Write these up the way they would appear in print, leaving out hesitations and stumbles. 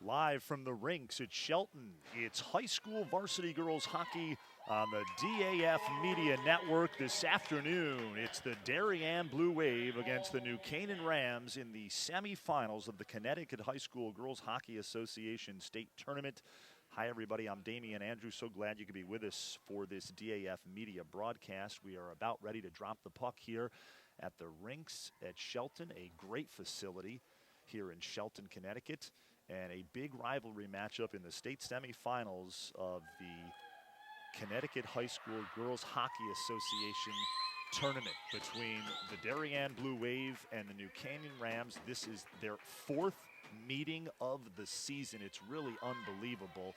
Live from the Rinks at Shelton, it's high school varsity girls hockey on the DAF Media Network this afternoon. It's the Darien Blue Wave against the New Canaan Rams in the semifinals of the Connecticut High School Girls Hockey Association State Tournament. Hi, everybody. I'm Damian Andrews. So glad you could be with us for this DAF Media broadcast. We are about ready to drop the puck here at the Rinks at Shelton, a great facility here in Shelton, Connecticut, and a big rivalry matchup in the state semifinals of the Connecticut High School Girls Hockey Association tournament between the Darien Blue Wave and the New Canaan Rams. This is their fourth meeting of the season. It's really unbelievable.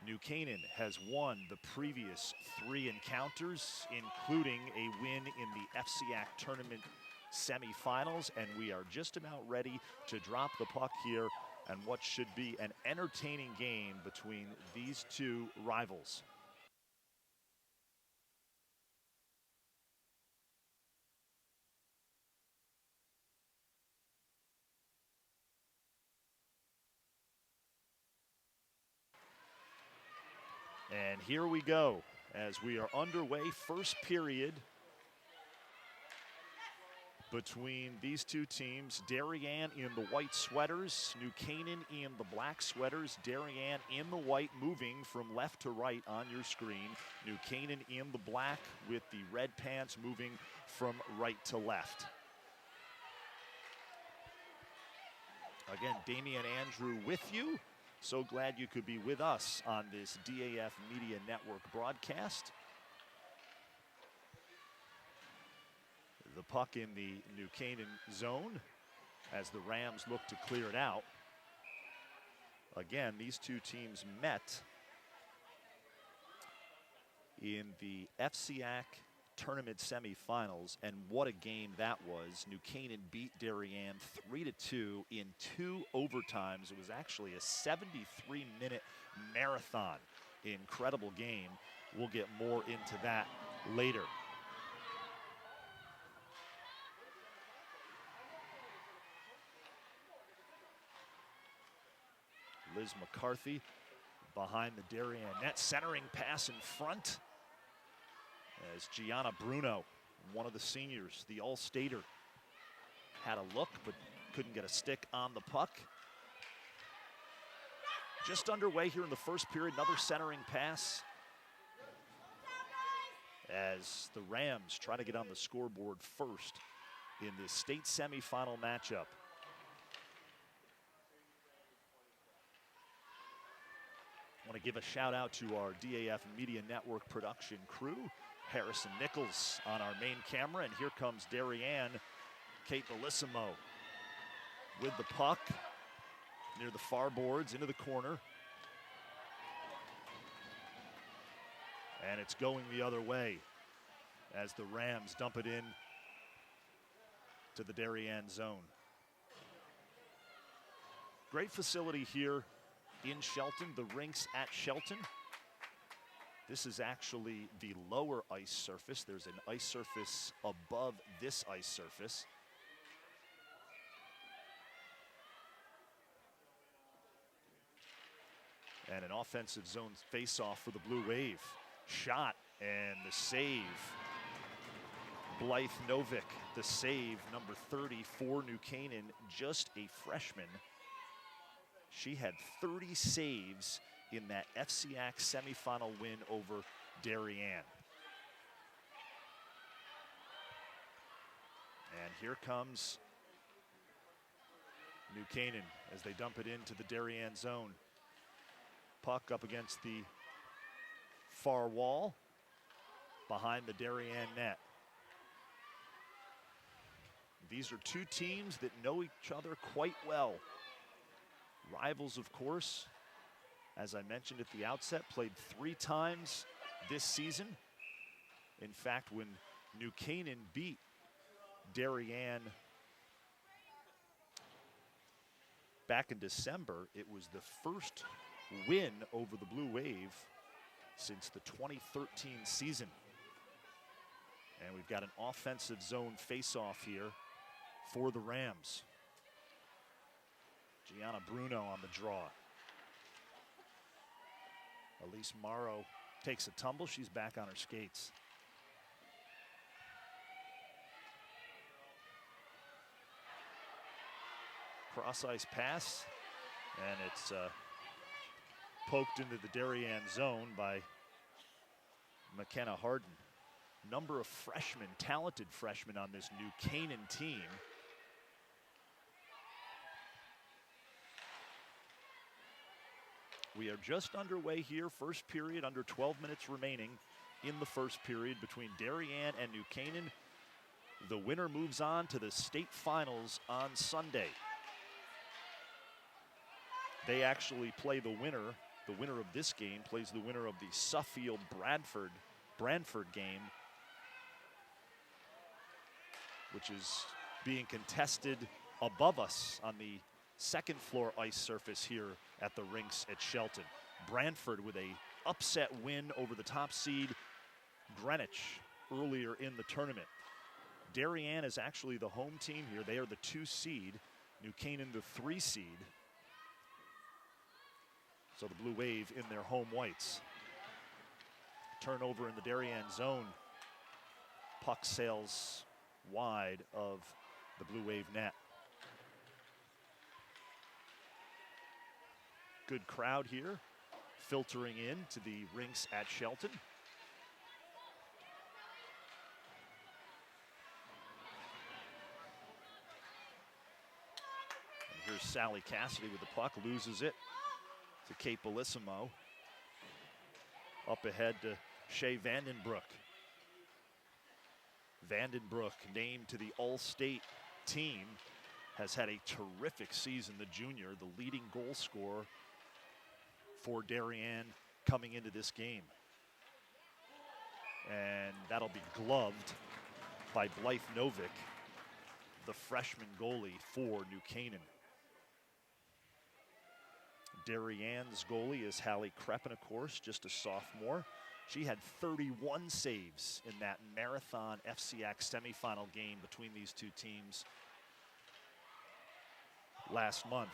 New Canaan has won the previous 3 encounters, including a win in the FCAC tournament semifinals, and we are just about ready to drop the puck here and what should be an entertaining game between these two rivals. And here we go as we are underway, first period between these two teams. Darien in the white sweaters, New Canaan in the black sweaters. Darien in the white, moving from left to right on your screen. New Canaan in the black with the red pants, moving from right to left. Again, Damian Andrew with you. So glad you could be with us on this DAF Media Network broadcast. The puck in the New Canaan zone as the Rams look to clear it out. Again, these two teams met in the FCAC tournament semifinals, and what a game that was. New Canaan beat Darien 3-2 in 2 overtimes. It was actually a 73-minute marathon. Incredible game. We'll get more into that later. Liz McCarthy behind the Darien net, centering pass in front as Gianna Bruno, one of the seniors, the All-Stater, had a look but couldn't get a stick on the puck. Just underway here in the first period, another centering pass as the Rams try to get on the scoreboard first in this state semifinal matchup. I want to give a shout out to our DAF Media Network production crew. Harrison Nichols on our main camera, and here comes Darien. Kate Bellissimo with the puck near the far boards into the corner. And it's going the other way as the Rams dump it in to the Darien zone. Great facility here in Shelton, the Rinks at Shelton. This is actually the lower ice surface. There's an ice surface above this ice surface. And an offensive zone face-off for the Blue Wave. Shot and the save. Blythe Novick, the save, number 30 for New Canaan, just a freshman. She had 30 saves in that FCAC semifinal win over Darien. And here comes New Canaan as they dump it into the Darien zone. Puck up against the far wall behind the Darien net. These are two teams that know each other quite well. Rivals, of course, as I mentioned at the outset, played 3 times this season. In fact, when New Canaan beat Darien back in December, it was the first win over the Blue Wave since the 2013 season. And we've got an offensive zone face-off here for the Rams. Gianna Bruno on the draw. Elise Morrow takes a tumble. She's back on her skates. Cross-ice pass, and it's poked into the Darien zone by McKenna Harden. Number of freshmen, talented freshmen on this new Canaan team. We are just underway here, first period, under 12 minutes remaining in the first period between Darien and New Canaan. The winner moves on to the state finals on Sunday. They actually play the winner. The winner of this game plays the winner of the Suffield-Brantford game, which is being contested above us on the second floor ice surface here at the Rinks at Shelton. Brantford with a upset win over the top seed Greenwich earlier in the tournament. Darien is actually the home team here. They are the 2 seed. New Canaan the 3 seed. So the Blue Wave in their home whites. Turnover in the Darien zone. Puck sails wide of the Blue Wave net. Good crowd here, filtering in to the Rinks at Shelton. And here's Sally Cassidy with the puck, loses it to Kate Bellissimo. Up ahead to Shea Vandenbroek. Vandenbroek, named to the All-State team, has had a terrific season, the junior, the leading goal scorer for Darien coming into this game. And that'll be gloved by Blythe Novick, the freshman goalie for New Canaan. Darien's goalie is Hallie Kreppen, of course, just a sophomore. She had 31 saves in that Marathon FCX semifinal game between these two teams last month.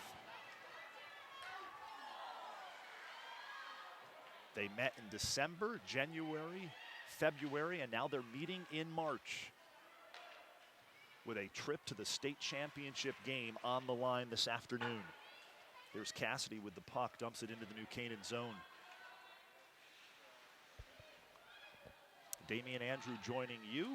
They met in December, January, February, and now they're meeting in March with a trip to the state championship game on the line this afternoon. Here's Cassidy with the puck, dumps it into the New Canaan zone. Damian Andrew joining you.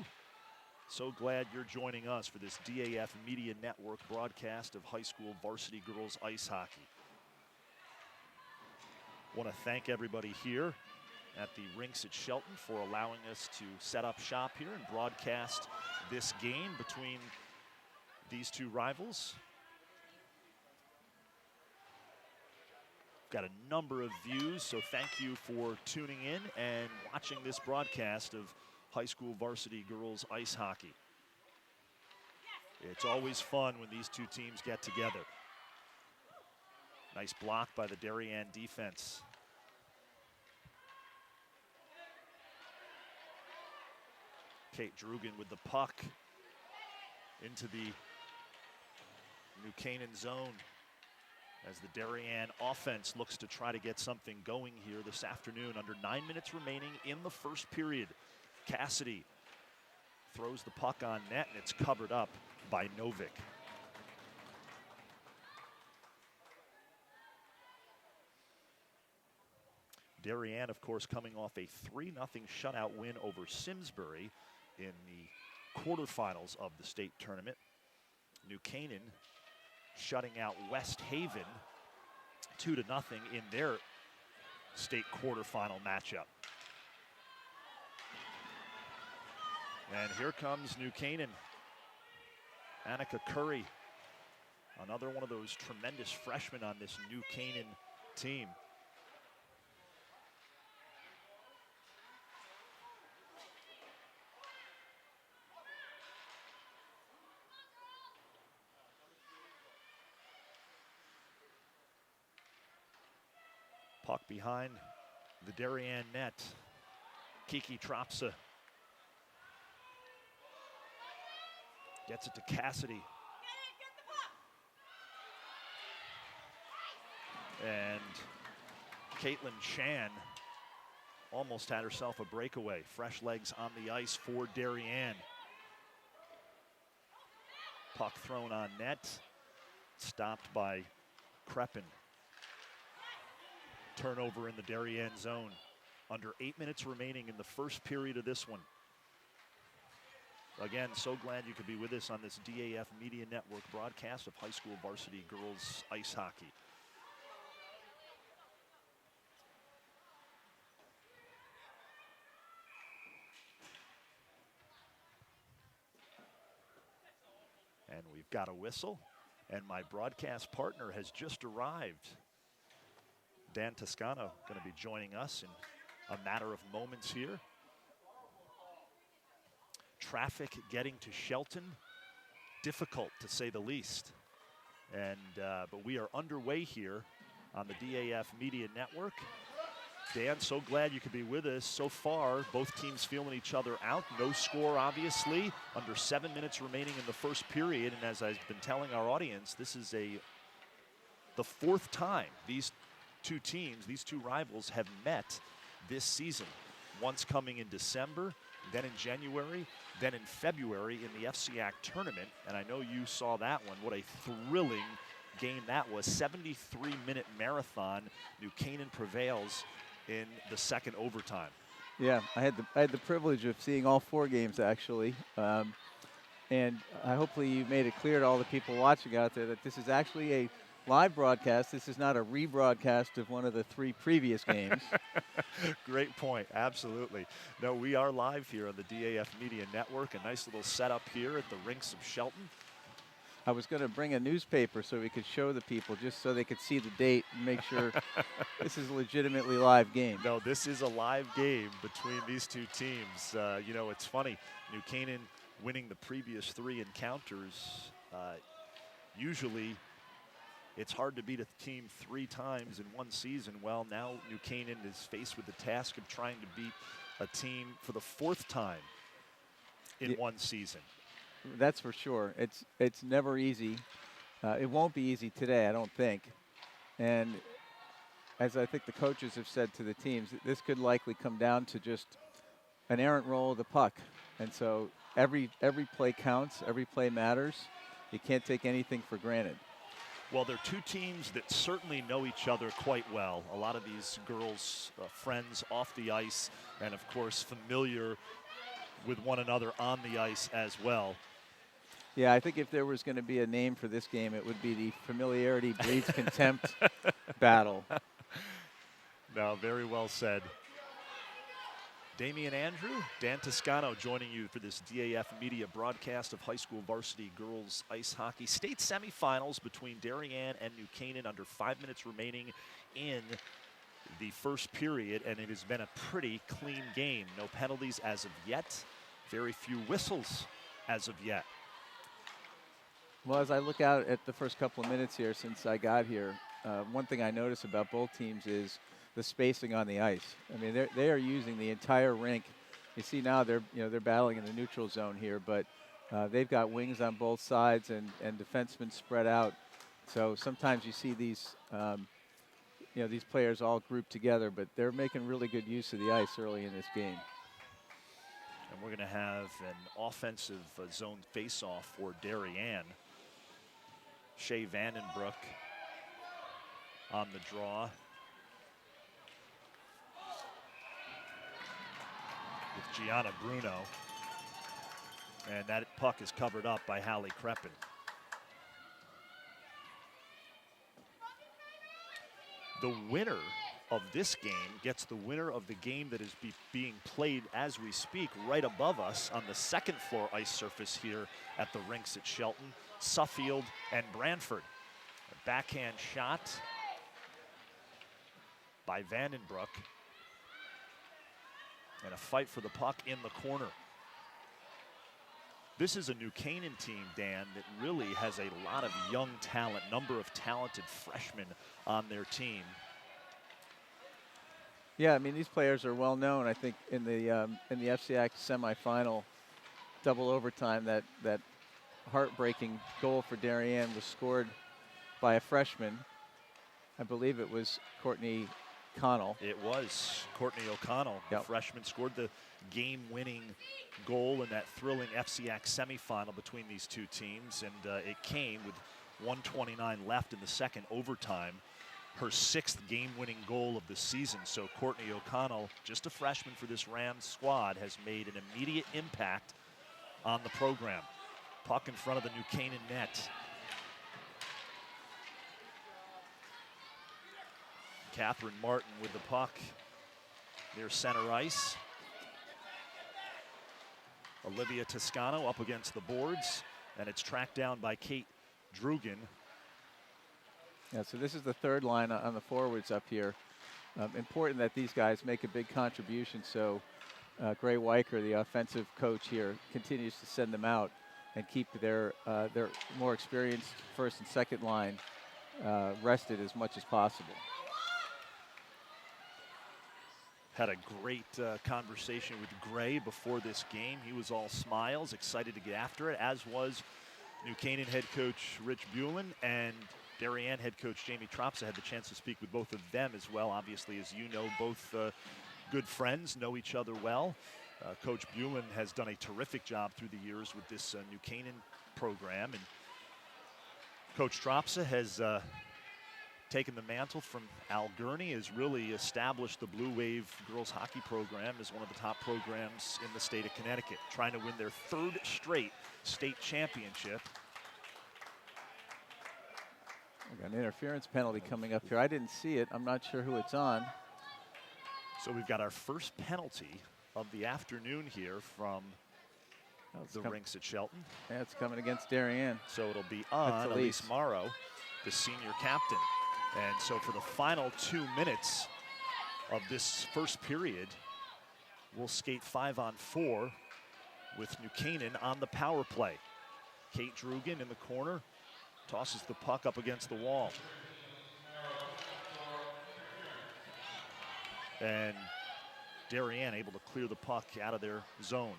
So glad you're joining us for this DAF Media Network broadcast of high school varsity girls ice hockey. Want to thank everybody here at the Rinks at Shelton for allowing us to set up shop here and broadcast this game between these two rivals. Got a number of views, so thank you for tuning in and watching this broadcast of high school varsity girls ice hockey. It's always fun when these two teams get together. Nice block by the Darien defense. Kate Drugan with the puck into the New Canaan zone as the Darien offense looks to try to get something going here this afternoon. Under 9 minutes remaining in the first period. Cassidy throws the puck on net, and it's covered up by Novick. Darien, of course, coming off a 3-0 shutout win over Simsbury in the quarterfinals of the state tournament. New Canaan shutting out West Haven 2-0 in their state quarterfinal matchup. And here comes New Canaan. Annika Curry, another one of those tremendous freshmen on this New Canaan team. Puck behind the Darien net. Kiki Tropsa gets it to Cassidy. And Caitlin Chan almost had herself a breakaway. Fresh legs on the ice for Darien. Puck thrown on net, stopped by Kreppen. Turnover in the Darien zone. Under 8 minutes remaining in the first period of this one. Again, so glad you could be with us on this DAF Media Network broadcast of high school varsity girls ice hockey. And we've got a whistle, and my broadcast partner has just arrived. Dan Toscano going to be joining us in a matter of moments here. Traffic getting to Shelton, difficult to say the least. And but we are underway here on the DAF Media Network. Dan, so glad you could be with us. So far, both teams feeling each other out. No score, obviously. Under 7 minutes remaining in the first period. And as I've been telling our audience, this is the fourth time these two teams, these two rivals have met this season. Once coming in December, then in January, then in February in the FCAC tournament. And I know you saw that one. What a thrilling game that was. 73-minute marathon. New Canaan prevails in the second overtime. Yeah, I had the privilege of seeing all 4 games actually, and hopefully you made it clear to all the people watching out there that this is actually a live broadcast. This is not a rebroadcast of one of the 3 previous games. Great point, absolutely. No, we are live here on the DAF Media Network. A nice little setup here at the Rinks of Shelton. I was going to bring a newspaper so we could show the people, just so they could see the date and make sure this is a legitimately live game. No, this is a live game between these two teams. You know, it's funny. New Canaan winning the previous 3 encounters. Usually, it's hard to beat a team 3 times in one season. Well, now New Canaan is faced with the task of trying to beat a team for the 4th time in one season. That's for sure. It's never easy. It won't be easy today, I don't think. And as I think the coaches have said to the teams, this could likely come down to just an errant roll of the puck. And so every play counts, every play matters. You can't take anything for granted. Well, they're two teams that certainly know each other quite well. A lot of these girls, friends off the ice, and of course familiar with one another on the ice as well. Yeah, I think if there was going to be a name for this game, it would be the familiarity breeds contempt battle. No, very well said. Damian Andrew, Dan Toscano joining you for this DAF Media broadcast of high school varsity girls ice hockey. State semifinals between Darien and New Canaan, under 5 minutes remaining in the first period, and it has been a pretty clean game. No penalties as of yet. Very few whistles as of yet. Well, as I look out at the first couple of minutes here since I got here, one thing I notice about both teams is the spacing on the ice. I mean, they are using the entire rink. You see now they're battling in the neutral zone here, but they've got wings on both sides and defensemen spread out. So sometimes you see these these players all grouped together, but they're making really good use of the ice early in this game. And we're going to have an offensive zone face-off for Darien. Shea Vandenbroek on the draw. With Gianna Bruno. And that puck is covered up by Hallie Kreppen. The winner of this game gets the winner of the game that is being played as we speak right above us on the second floor ice surface here at the Rinks at Shelton. Suffield and Branford. A backhand shot by Vandenbroek. And a fight for the puck in the corner. This is a New Canaan team, Dan, that really has a lot of young talent, number of talented freshmen on their team. Yeah, I mean, these players are well known. I think in the FCAC semifinal double overtime, that heartbreaking goal for Darien was scored by a freshman. I believe it was Courtney Connell. It was Courtney O'Connell. Yep. The freshman scored the game-winning goal in that thrilling FCX semifinal between these two teams, and it came with 1:29 left in the second overtime. Her sixth game-winning goal of the season. So Courtney O'Connell, just a freshman for this Rams squad, has made an immediate impact on the program. Puck in front of the New Canaan net. Catherine Martin with the puck near center ice. Olivia Toscano up against the boards, and it's tracked down by Kate Drugan. Yeah, so this is the third line on the forwards up here. Important that these guys make a big contribution, so Gray Weicker, the offensive coach here, continues to send them out and keep their more experienced first and second line rested as much as possible. Had a great conversation with Gray before this game. He was all smiles, excited to get after it, as was New Canaan head coach Rich Bulin, and Darien head coach Jamie Tropsa. Had the chance to speak with both of them as well. Obviously, as you know, both good friends, know each other well. Coach Bulin has done a terrific job through the years with this New Canaan program, and Coach Tropsa has taken the mantle from Al Gurney, has really established the Blue Wave girls hockey program as one of the top programs in the state of Connecticut, trying to win their third straight state championship. We got an interference penalty coming up here. I didn't see it. I'm not sure who it's on. So we've got our first penalty of the afternoon here from the Rinks at Shelton. Yeah, it's coming against Darien. So it'll be on Elise Morrow, the senior captain. And so for the final 2 minutes of this first period, we'll skate 5-on-4 with New Canaan on the power play. Kate Drugan in the corner tosses the puck up against the wall. And Darien able to clear the puck out of their zone.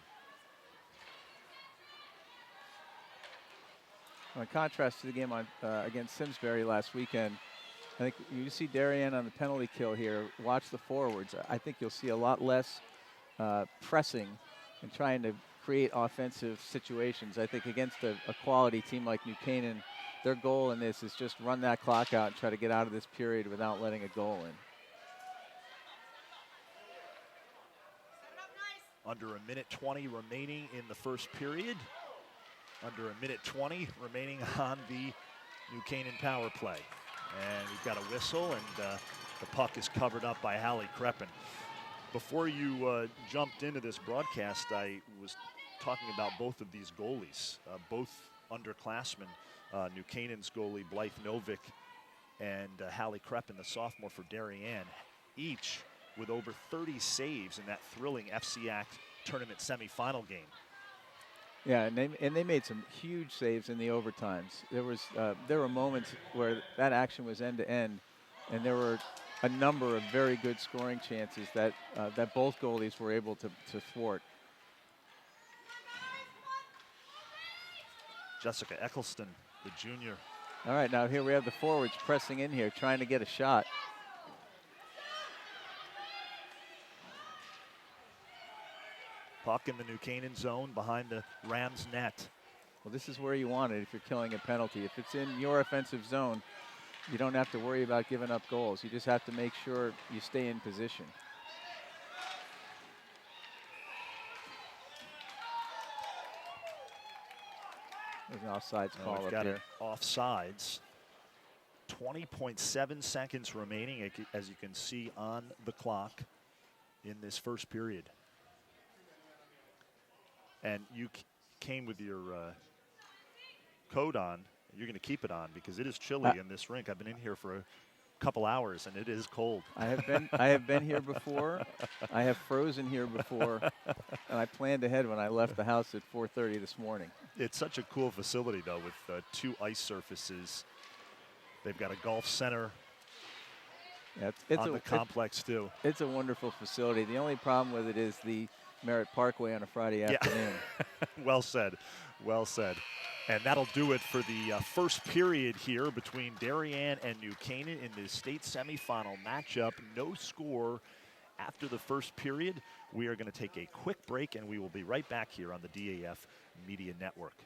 In contrast to the game on against Simsbury last weekend, I think you see Darien on the penalty kill here. Watch the forwards. I think you'll see a lot less pressing and trying to create offensive situations. I think against a quality team like New Canaan, their goal in this is just run that clock out and try to get out of this period without letting a goal in. Under a minute 20 remaining in the first period. Under a minute 20 remaining on the New Canaan power play. And we've got a whistle, and the puck is covered up by Hallie Kreppen. Before you jumped into this broadcast, I was talking about both of these goalies, both underclassmen. New Canaan's goalie Blythe Novick and Hallie Kreppen, the sophomore for Darien, each with over 30 saves in that thrilling FCX tournament semifinal game. Yeah, and they made some huge saves in the overtimes. There were moments where that action was end to end, and there were a number of very good scoring chances that that both goalies were able to thwart. Jessica Eccleston, the junior. All right, now here we have the forwards pressing in here, trying to get a shot. Puck in the New Canaan zone behind the Rams net. Well, this is where you want it if you're killing a penalty. If it's in your offensive zone, you don't have to worry about giving up goals. You just have to make sure you stay in position. There's an offsides call up here. Offsides. 20.7 seconds remaining, as you can see on the clock in this first period. And you came with your coat on. You're going to keep it on because it is chilly in this rink. I've been in here for a couple hours and it is cold. I have been here before. I have frozen here before, and I planned ahead when I left the house at 4:30 this morning. It's such a cool facility though, with 2 ice surfaces. They've got a golf center on the complex too. It's a wonderful facility. The only problem with it is the Merritt Parkway on a Friday Yeah. afternoon. Well said. Well said. And that'll do it for the first period here between Darien and New Canaan in the state semifinal matchup. No score after the first period. We are going to take a quick break, and we will be right back here on the DAF Media Network.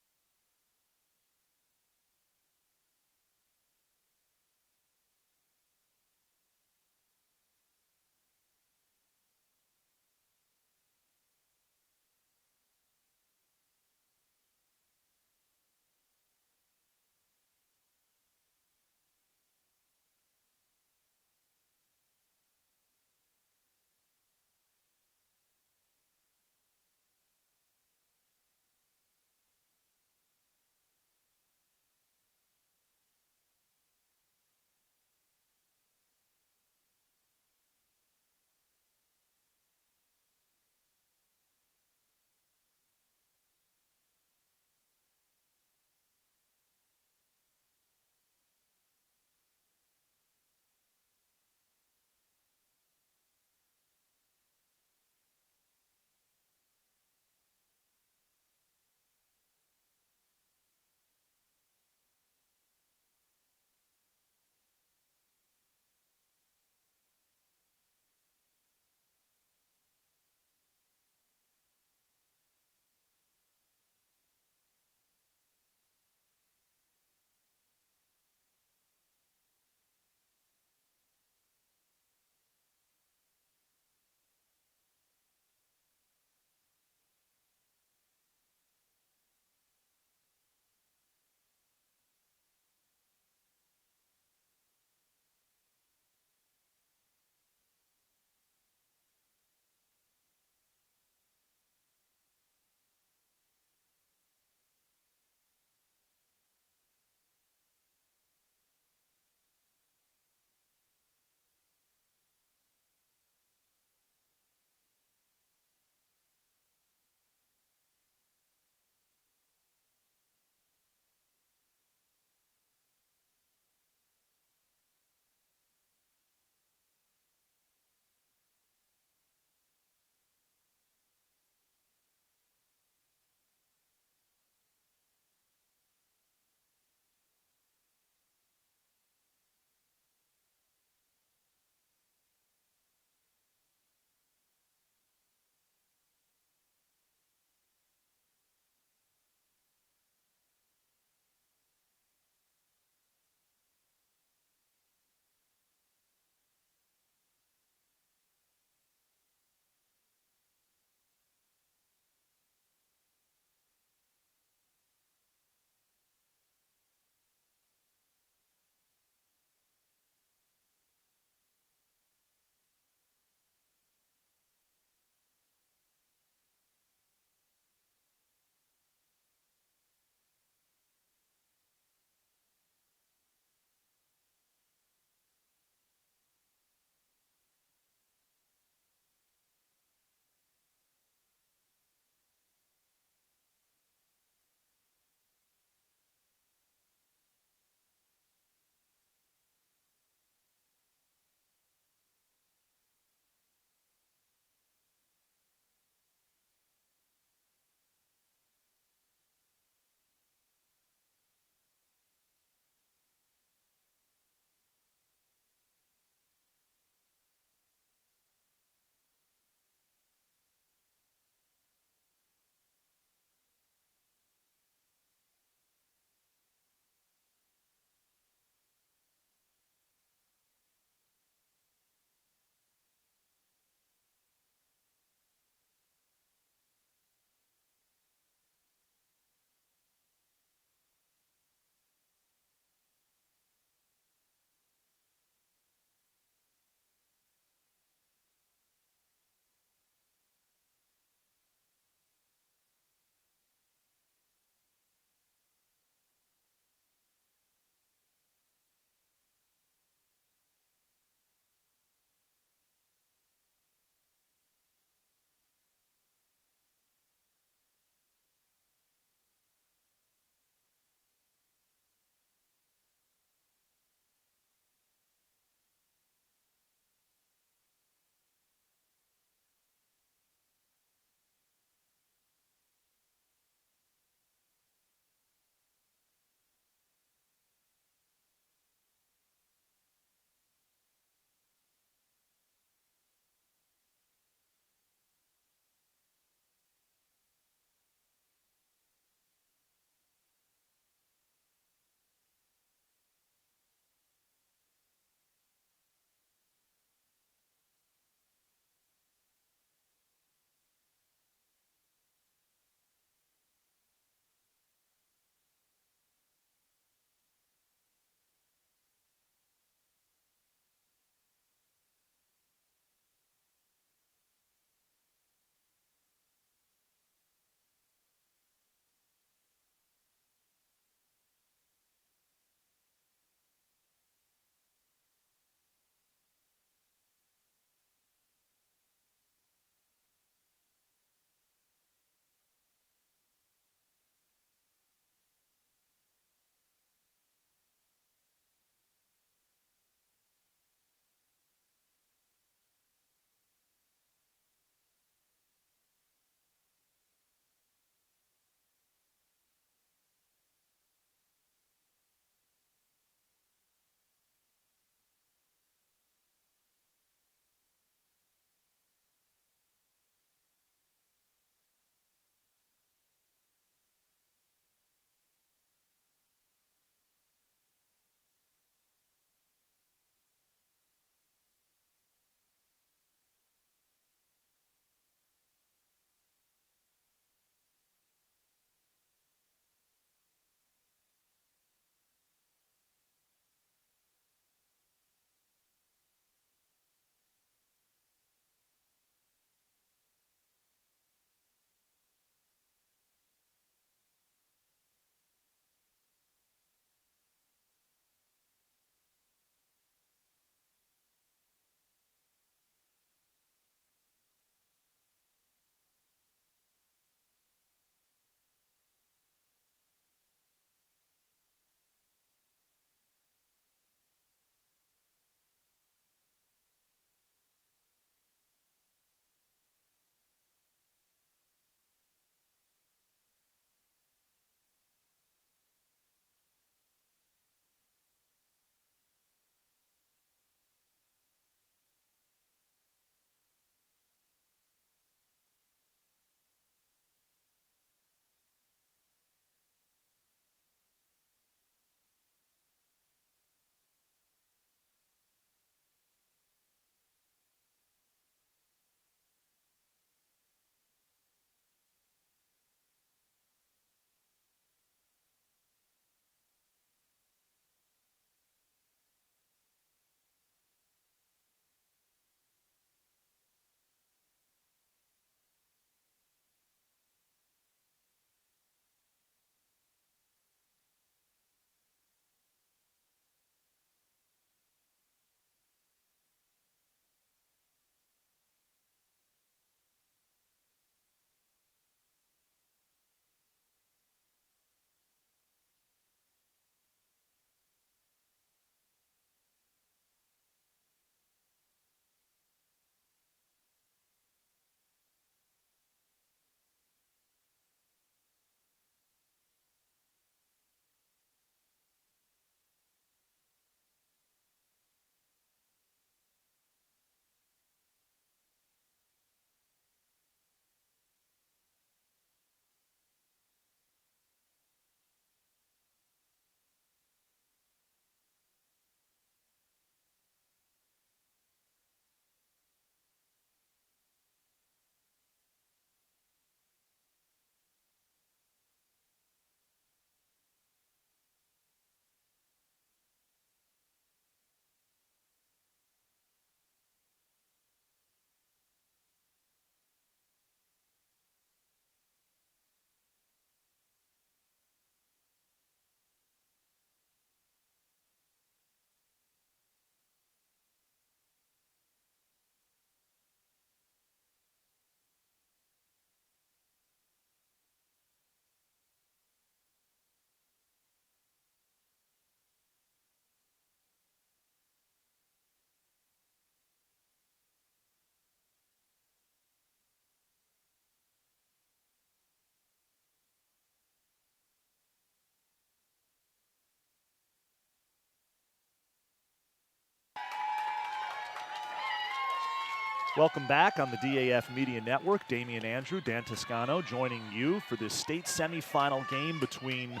Welcome back on the DAF Media Network. Damian Andrew, Dan Toscano joining you for this state semifinal game between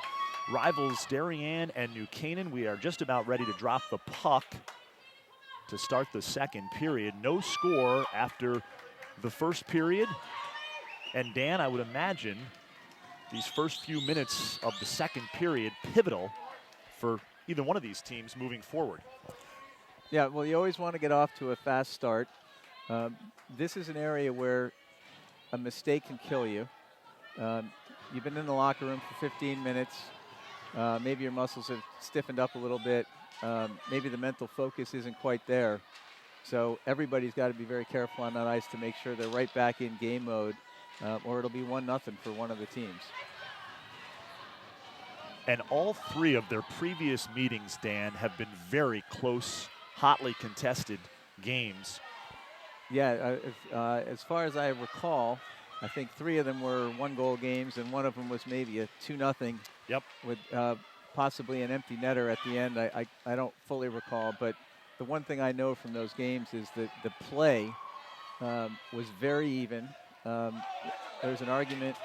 rivals Darien and New Canaan. We are just about ready to drop the puck to start the second period. No score after the first period. And Dan, I would imagine these first few minutes of the second period pivotal for either one of these teams moving forward. Yeah, well, you always want to get off to a fast start. This is an area where a mistake can kill you. You've been in the locker room for 15 minutes. Maybe your muscles have stiffened up a little bit. Maybe the mental focus isn't quite there. So everybody's got to be very careful on that ice to make sure they're right back in game mode, or it'll be 1-0 for one of the teams. And all three of their previous meetings, Dan, have been very close, hotly contested games. Yeah, as far as I recall, I think 3 of them were 1-goal games, and one of them was maybe a 2-0. Yep. With possibly an empty netter at the end. I don't fully recall, but the one thing I know from those games is that the play was very even. There's an argument.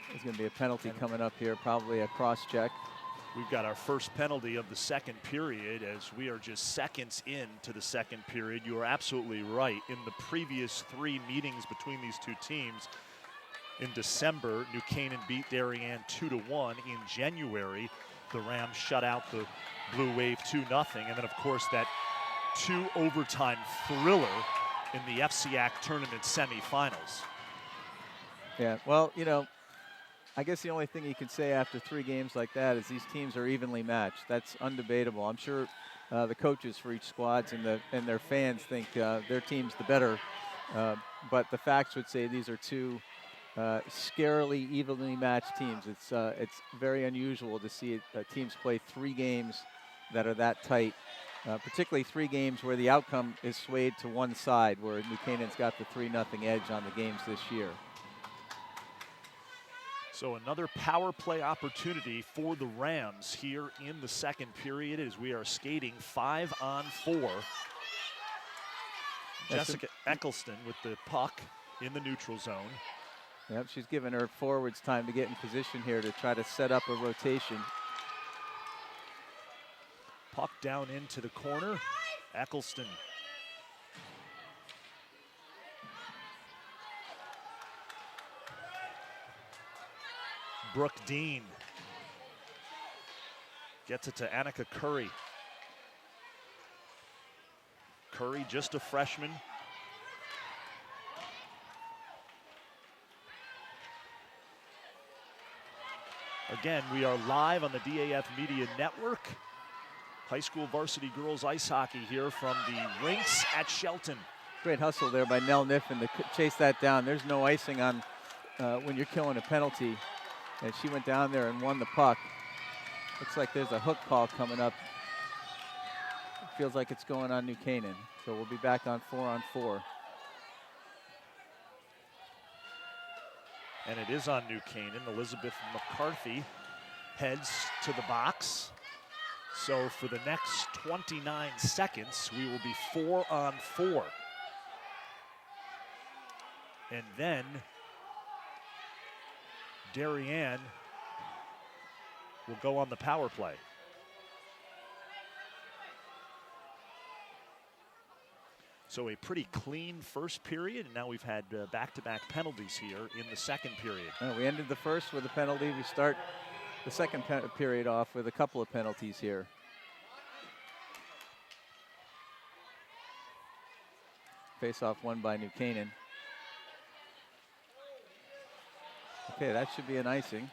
There's going to be a penalty coming up here, probably a cross-check. We've got our first penalty of the second period as we are just seconds into the second period. You are absolutely right. In the previous 3 meetings between these two teams, in December, New Canaan beat Darien 2-1. In January, the Rams shut out the Blue Wave 2-0. And then, of course, that 2 overtime thriller in the FCAC tournament semifinals. Yeah, well, you know, I guess the only thing you can say after 3 games like that is these teams are evenly matched. That's undebatable. I'm sure the coaches for each squads and their fans think their team's the better. But the facts would say these are 2 scarily evenly matched teams. It's very unusual to see teams play 3 games that are that tight, particularly 3 games where the outcome is swayed to one side, where New Canaan's got the 3-0 edge on the games this year. So another power play opportunity for the Rams here in the second period as we are skating 5-on-4. Jessica Eccleston with the puck in the neutral zone. Yep, she's given her forwards time to get in position here to try to set up a rotation. Puck down into the corner. Eccleston. Brooke Dean gets it to Annika Curry. Curry, just a freshman. Again, we are live on the DAF Media Network. High school varsity girls ice hockey here from the Rinks at Shelton. Great hustle there by Nell Niffen to chase that down. There's no icing on when you're killing a penalty. And she went down there and won the puck. Looks like there's a hook call coming up. It feels like it's going on New Canaan. So we'll be back on 4-on-4. And it is on New Canaan. Elizabeth McCarthy heads to the box. So for the next 29 seconds, we will be 4-on-4. And then Darien will go on the power play. So a pretty clean first period, and now we've had back-to-back penalties here in the second period. We ended the first with a penalty. We start the second period off with a couple of penalties here. Face-off won by New Canaan. Okay, that should be an icing.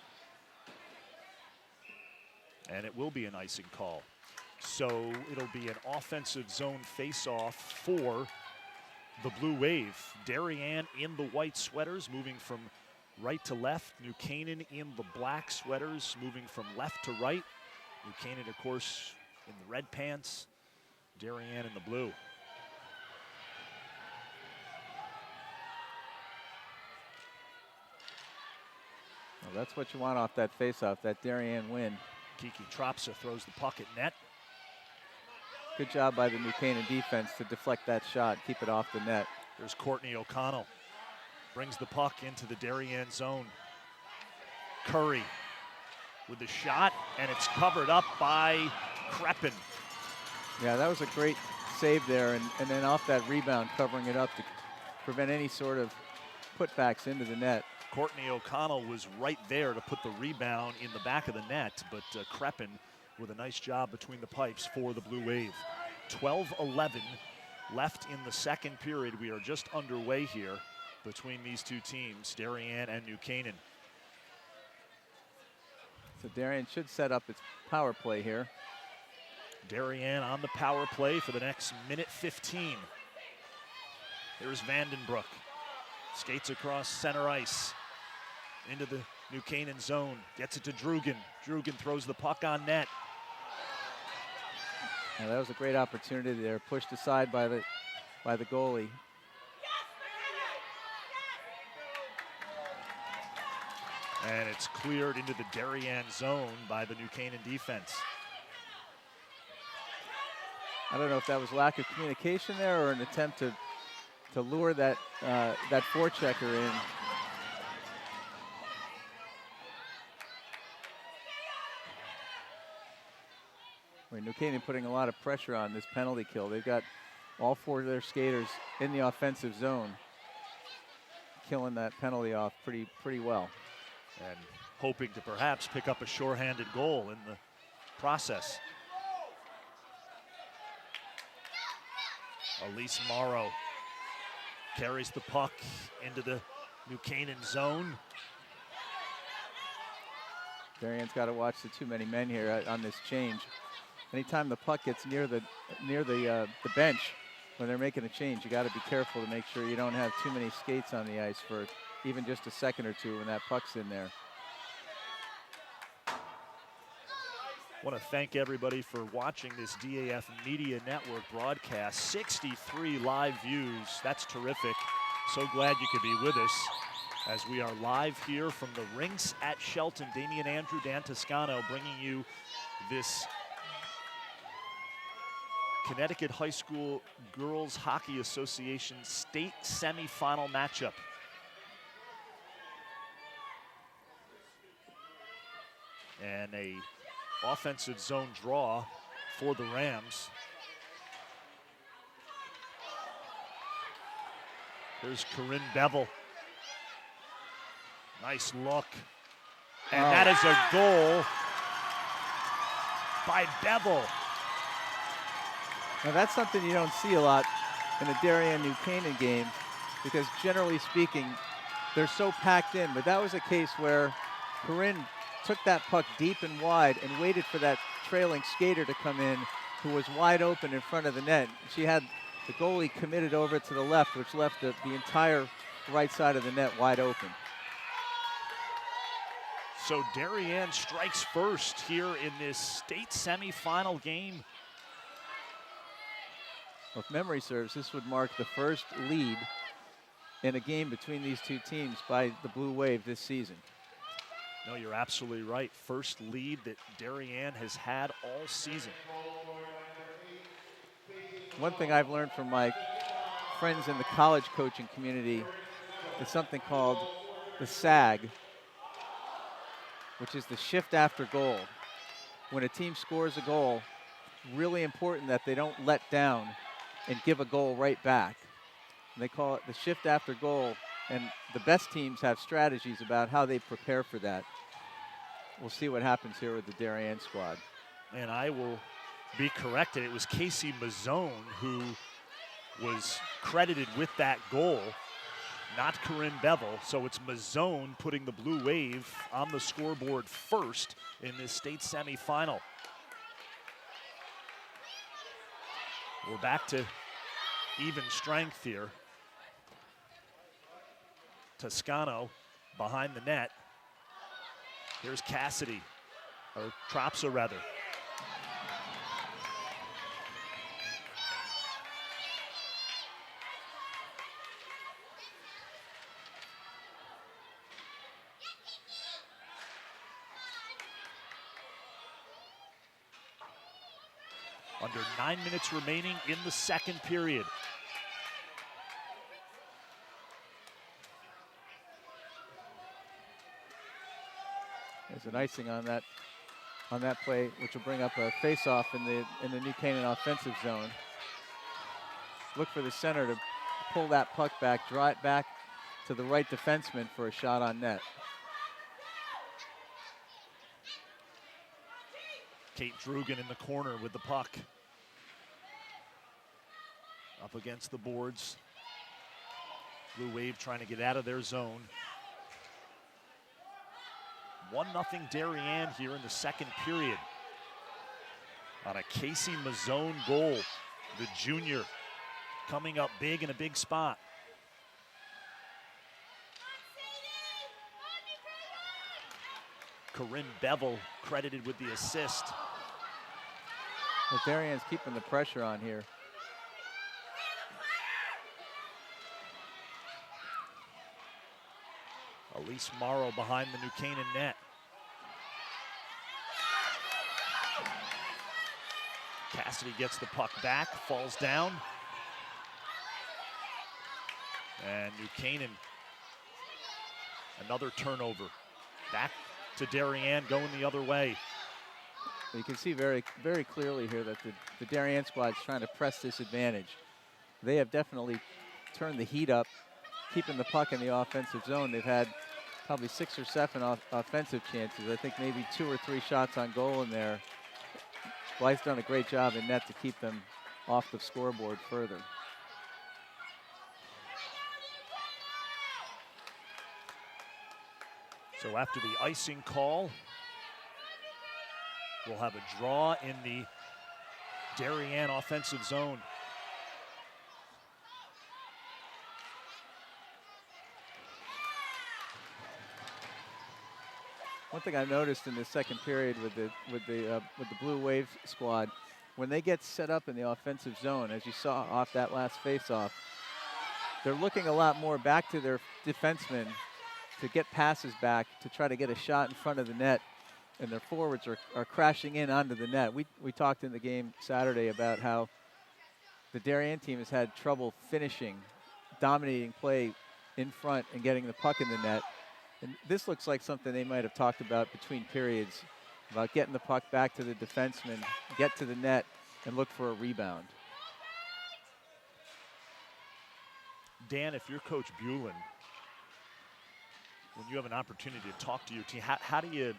And it will be an icing call. So it'll be an offensive zone face-off for the Blue Wave. Darien in the white sweaters, moving from right to left. New Canaan in the black sweaters, moving from left to right. New Canaan, of course, in the red pants. Darien in the blue. Well, that's what you want off that face-off, that Darien win. Kiki Tropsa throws the puck at net. Good job by the New Canaan defense to deflect that shot, keep it off the net. There's Courtney O'Connell. Brings the puck into the Darien zone. Curry with the shot, and it's covered up by Crepin. Yeah, that was a great save there, and then off that rebound, covering it up to prevent any sort of putbacks into the net. Courtney O'Connell was right there to put the rebound in the back of the net, but Crepin with a nice job between the pipes for the Blue Wave. 12-11 left in the second period. We are just underway here between these two teams, Darien and New Canaan. So Darien should set up its power play here. Darien on the power play for the next minute 15. Here's Vandenbroek. Skates across center ice into the New Canaan zone. Gets it to Drugan. Drugan throws the puck on net. Now that was a great opportunity there, pushed aside by the goalie. And it's cleared into the Darien zone by the New Canaan defense. I don't know if that was lack of communication there or an attempt to lure that forechecker in. New Canaan putting a lot of pressure on this penalty kill. They've got all four of their skaters in the offensive zone, killing that penalty off pretty well. And hoping to perhaps pick up a shorthanded goal in the process. Elise Morrow carries the puck into the New Canaan zone. Darien's got to watch the too many men here on this change. Anytime the puck gets near the bench when they're making a change, you got to be careful to make sure you don't have too many skates on the ice for even just a second or two when that puck's in there. I want to thank everybody for watching this DAF Media Network broadcast. 63 live views. That's terrific. So glad you could be with us as we are live here from the Rinks at Shelton. Damian Andrew, Dan Toscano bringing you this Connecticut High School Girls Hockey Association state semifinal matchup. And a offensive zone draw for the Rams. Here's Corinne Bevel. Nice look. And that is a goal by Bevel. Now that's something you don't see a lot in a Darien New Canaan game because generally speaking, they're so packed in. But that was a case where Corinne took that puck deep and wide and waited for that trailing skater to come in who was wide open in front of the net. She had the goalie committed over to the left, which left the entire right side of the net wide open. So Darien strikes first here in this state semifinal game. Well, if memory serves, this would mark the first lead in a game between these two teams by the Blue Wave this season. No, you're absolutely right. First lead that Darien has had all season. One thing I've learned from my friends in the college coaching community is something called the SAG, which is the shift after goal. When a team scores a goal, really important that they don't let down and give a goal right back. And they call it the shift after goal, and the best teams have strategies about how they prepare for that. We'll see what happens here with the Darien squad. And I will be corrected. It was Casey Mazzone who was credited with that goal, not Corinne Bevel. So it's Mazzone putting the Blue Wave on the scoreboard first in this state semifinal. We're back to even strength here. Toscano behind the net. Here's Cassidy, or Tropsa rather. Under 9 minutes remaining in the second period. There's an icing on that play, which will bring up a face-off in the New Canaan offensive zone. Look for the center to pull that puck back, draw it back to the right defenseman for a shot on net. Kate Drugan in the corner with the puck. Up against the boards. Blue Wave trying to get out of their zone. 1-0 Darien here in the second period. On a Casey Mazzone goal. The junior coming up big in a big spot. Corinne Bevel credited with the assist. But Darien's keeping the pressure on here. Elise Morrow behind the New Canaan net. Cassidy gets the puck back, falls down. And New Canaan, another turnover. Back to Darien, going the other way. You can see very, very clearly here that the Darien squad is trying to press this advantage. They have definitely turned the heat up, keeping the puck in the offensive zone. They've had probably 6 or 7 offensive chances. I think maybe 2 or 3 shots on goal in there. Blythe's done a great job in net to keep them off the scoreboard further. So after the icing call, we'll have a draw in the Darien offensive zone. One thing I've noticed in the second period with the Blue Wave squad, when they get set up in the offensive zone, as you saw off that last face-off, they're looking a lot more back to their defensemen to get passes back to try to get a shot in front of the net, and their forwards are crashing in onto the net. We talked in the game Saturday about how the Darien team has had trouble finishing, dominating play in front and getting the puck in the net. And this looks like something they might have talked about between periods, about getting the puck back to the defenseman, get to the net, and look for a rebound. Dan, if you're Coach Buellin, when you have an opportunity to talk to your team, how do you,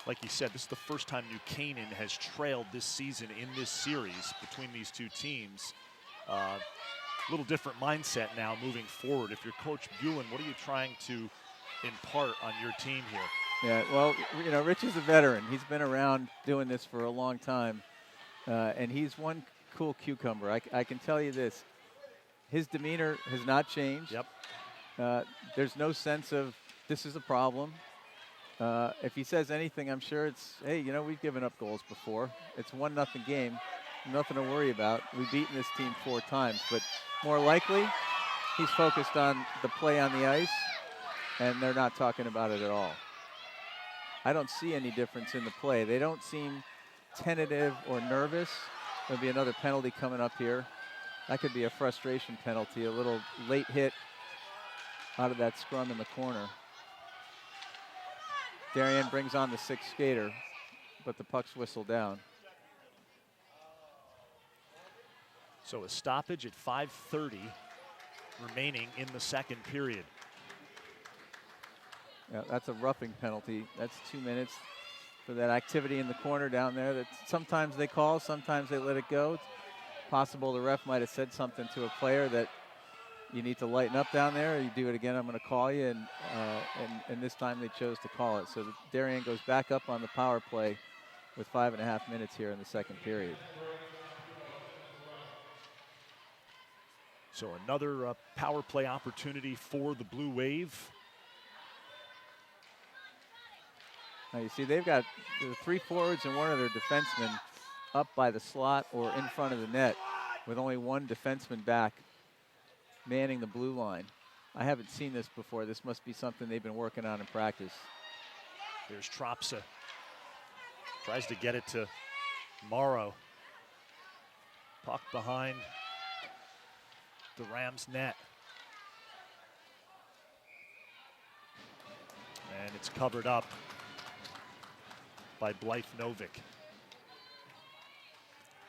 like you said, this is the first time New Canaan has trailed this season in this series between these two teams. A little different mindset now moving forward. If you're Coach Buellin, what are you trying to impart on your team here? Yeah, well, you know, Rich is a veteran. He's been around doing this for a long time, and he's one cool cucumber. I can tell you this. His demeanor has not changed. Yep. There's no sense of this is a problem. If he says anything, I'm sure it's, hey, you know, we've given up goals before. It's 1-0 game. Nothing to worry about. We've beaten this team 4 times. But more likely, he's focused on the play on the ice, and they're not talking about it at all. I don't see any difference in the play. They don't seem tentative or nervous. There'll be another penalty coming up here. That could be a frustration penalty, a little late hit out of that scrum in the corner. Darien brings on the 6th skater, but the puck's whistled down. So a stoppage at 5:30 remaining in the second period. Yeah, that's a roughing penalty. That's 2 minutes for that activity in the corner down there that sometimes they call, sometimes they let it go. It's possible the ref might have said something to a player that you need to lighten up down there. You do it again, I'm going to call you, and this time they chose to call it. So Darien goes back up on the power play with 5.5 minutes here in the second period. So another power play opportunity for the Blue Wave. Now you see they've got the 3 forwards and 1 of their defensemen up by the slot or in front of the net with only 1 defenseman back manning the blue line. I haven't seen this before. This must be something they've been working on in practice. There's Tropsa. Tries to get it to Morrow. Puck behind the Rams' net. And it's covered up by Blythe Novick.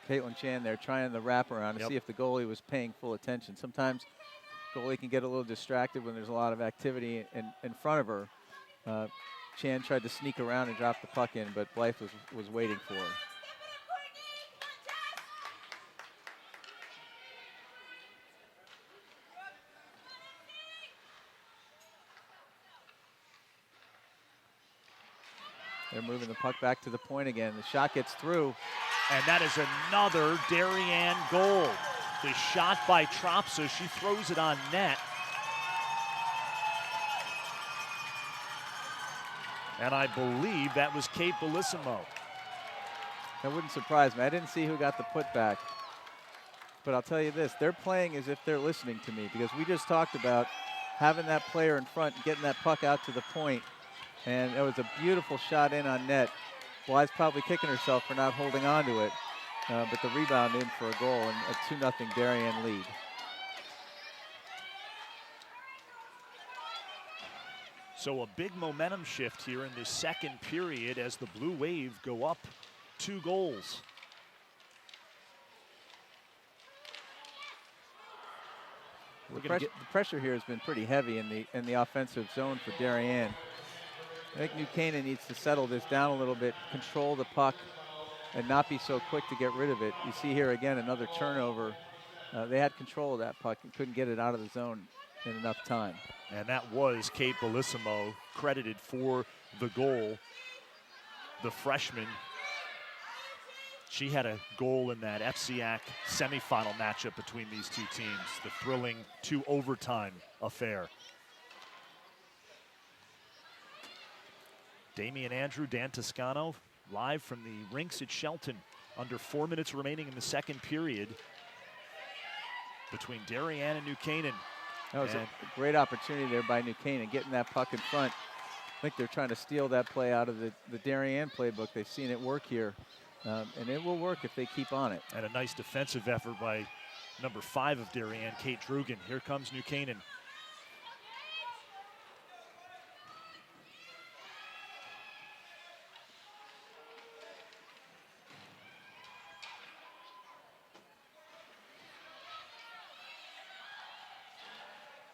Caitlin Chan there trying the wraparound to see if the goalie was paying full attention. Sometimes goalie can get a little distracted when there's a lot of activity in front of her. Chan tried to sneak around and drop the puck in, but Blythe was waiting for her. They're moving the puck back to the point again. The shot gets through. And that is another Darien goal. The shot by Tropsa, she throws it on net. And I believe that was Kate Bellissimo. That wouldn't surprise me. I didn't see who got the putback. But I'll tell you this, they're playing as if they're listening to me, because we just talked about having that player in front and getting that puck out to the point. And it was a beautiful shot in on net. Blythe's probably kicking herself for not holding on to it. But the rebound in for a goal and a 2-0 Darien lead. So a big momentum shift here in the second period as the Blue Wave go up 2 goals. The pressure here has been pretty heavy in the offensive zone for Darien. I think New Canaan needs to settle this down a little bit, control the puck, and not be so quick to get rid of it. You see here again another turnover. They had control of that puck and couldn't get it out of the zone in enough time. And that was Kate Bellissimo credited for the goal. The freshman, she had a goal in that FCAC semifinal matchup between these two teams, the thrilling 2-overtime affair. Damian Andrew, Dan Toscano, live from the Rinks at Shelton. Under 4 minutes remaining in the second period between Darien and New Canaan. That was a great opportunity there by New Canaan, getting that puck in front. I think they're trying to steal that play out of the Darien playbook. They've seen it work here, and it will work if they keep on it. And a nice defensive effort by number 5 of Darien, Kate Drugan. Here comes New Canaan.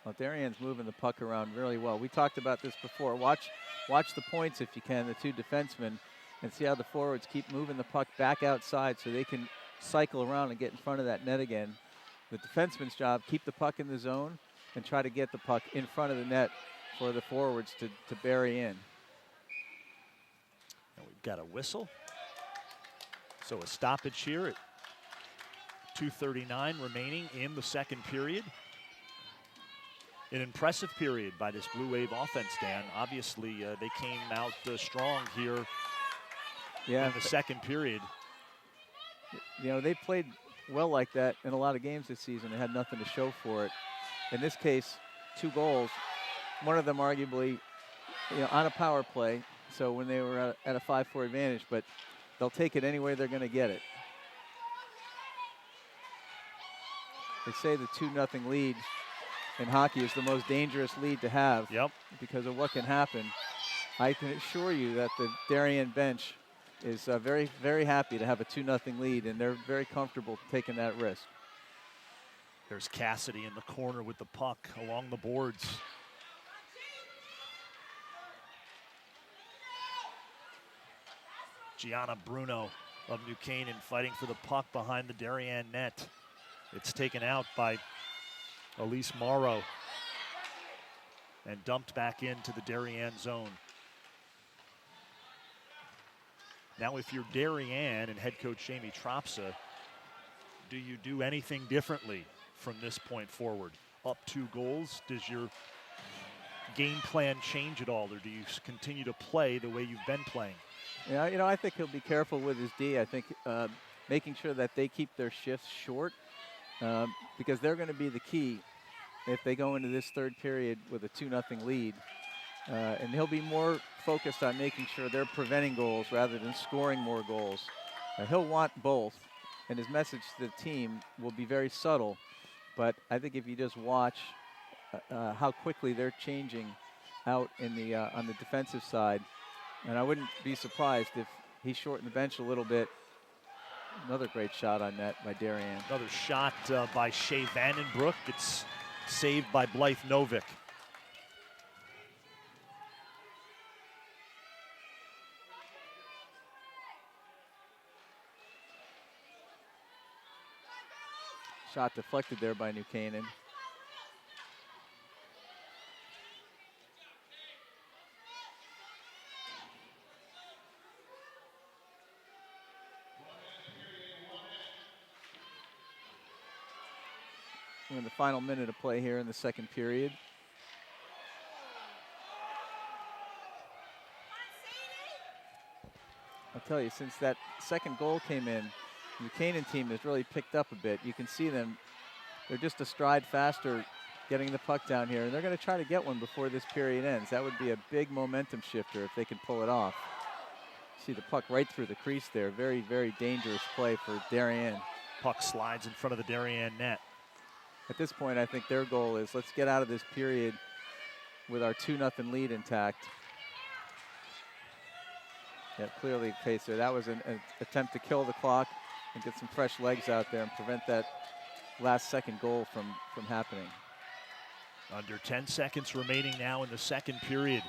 Well, Darien's moving the puck around really well. We talked about this before. Watch the points if you can, the 2 defensemen, and see how the forwards keep moving the puck back outside so they can cycle around and get in front of that net again. The defenseman's job, keep the puck in the zone and try to get the puck in front of the net for the forwards to bury in. And we've got a whistle. So a stoppage here at 2:39 remaining in the second period. An impressive period by this Blue Wave offense, Dan. Obviously, they came out strong here in the second period. You know, they played well like that in a lot of games this season and had nothing to show for it. In this case, 2 goals, one of them arguably, on a power play, so when they were at a 5-4 advantage, but they'll take it any way they're going to get it. They say the 2-0 lead in hockey is the most dangerous lead to have because of what can happen. I can assure you that the Darien bench is very, very happy to have a 2-0 lead, and they're very comfortable taking that risk. There's Cassidy in the corner with the puck along the boards. Gianna Bruno of New Canaan fighting for the puck behind the Darien net. It's taken out by Elise Morrow and dumped back into the Darien zone. Now if you're Darien and head coach Jamie Tropsa, do you do anything differently from this point forward? Up 2 goals, does your game plan change at all, or do you continue to play the way you've been playing? Yeah, I think he'll be careful with his D. I think making sure that they keep their shifts short because they're going to be the key if they go into this third period with a 2-0 lead. And he'll be more focused on making sure they're preventing goals rather than scoring more goals. He'll want both, And his message to the team will be very subtle, but I think if you just watch how quickly they're changing out in the on the defensive side, and I wouldn't be surprised if he shortened the bench a little bit. Another great shot on net by Darien. Another shot by Shea Vandenbroek. It's saved by Blythe Novick. Shot deflected there by New Canaan. We're in the final minute of play here in the second period. I'll tell you, since that second goal came in, the Canaan team has really picked up a bit. You can see them, they're just a stride faster getting the puck down here, and they're going to try to get one before this period ends. That would be a big momentum shifter if they can pull it off. See the puck right through the crease there. Very, very dangerous play for Darien. Puck slides in front of the Darien net. At this point, I think their goal is let's get out of this period with our 2-0 lead intact. Yeah, clearly the case there. That was an attempt to kill the clock and get some fresh legs out there and prevent that last second goal from happening. Under 10 seconds remaining now in the second period.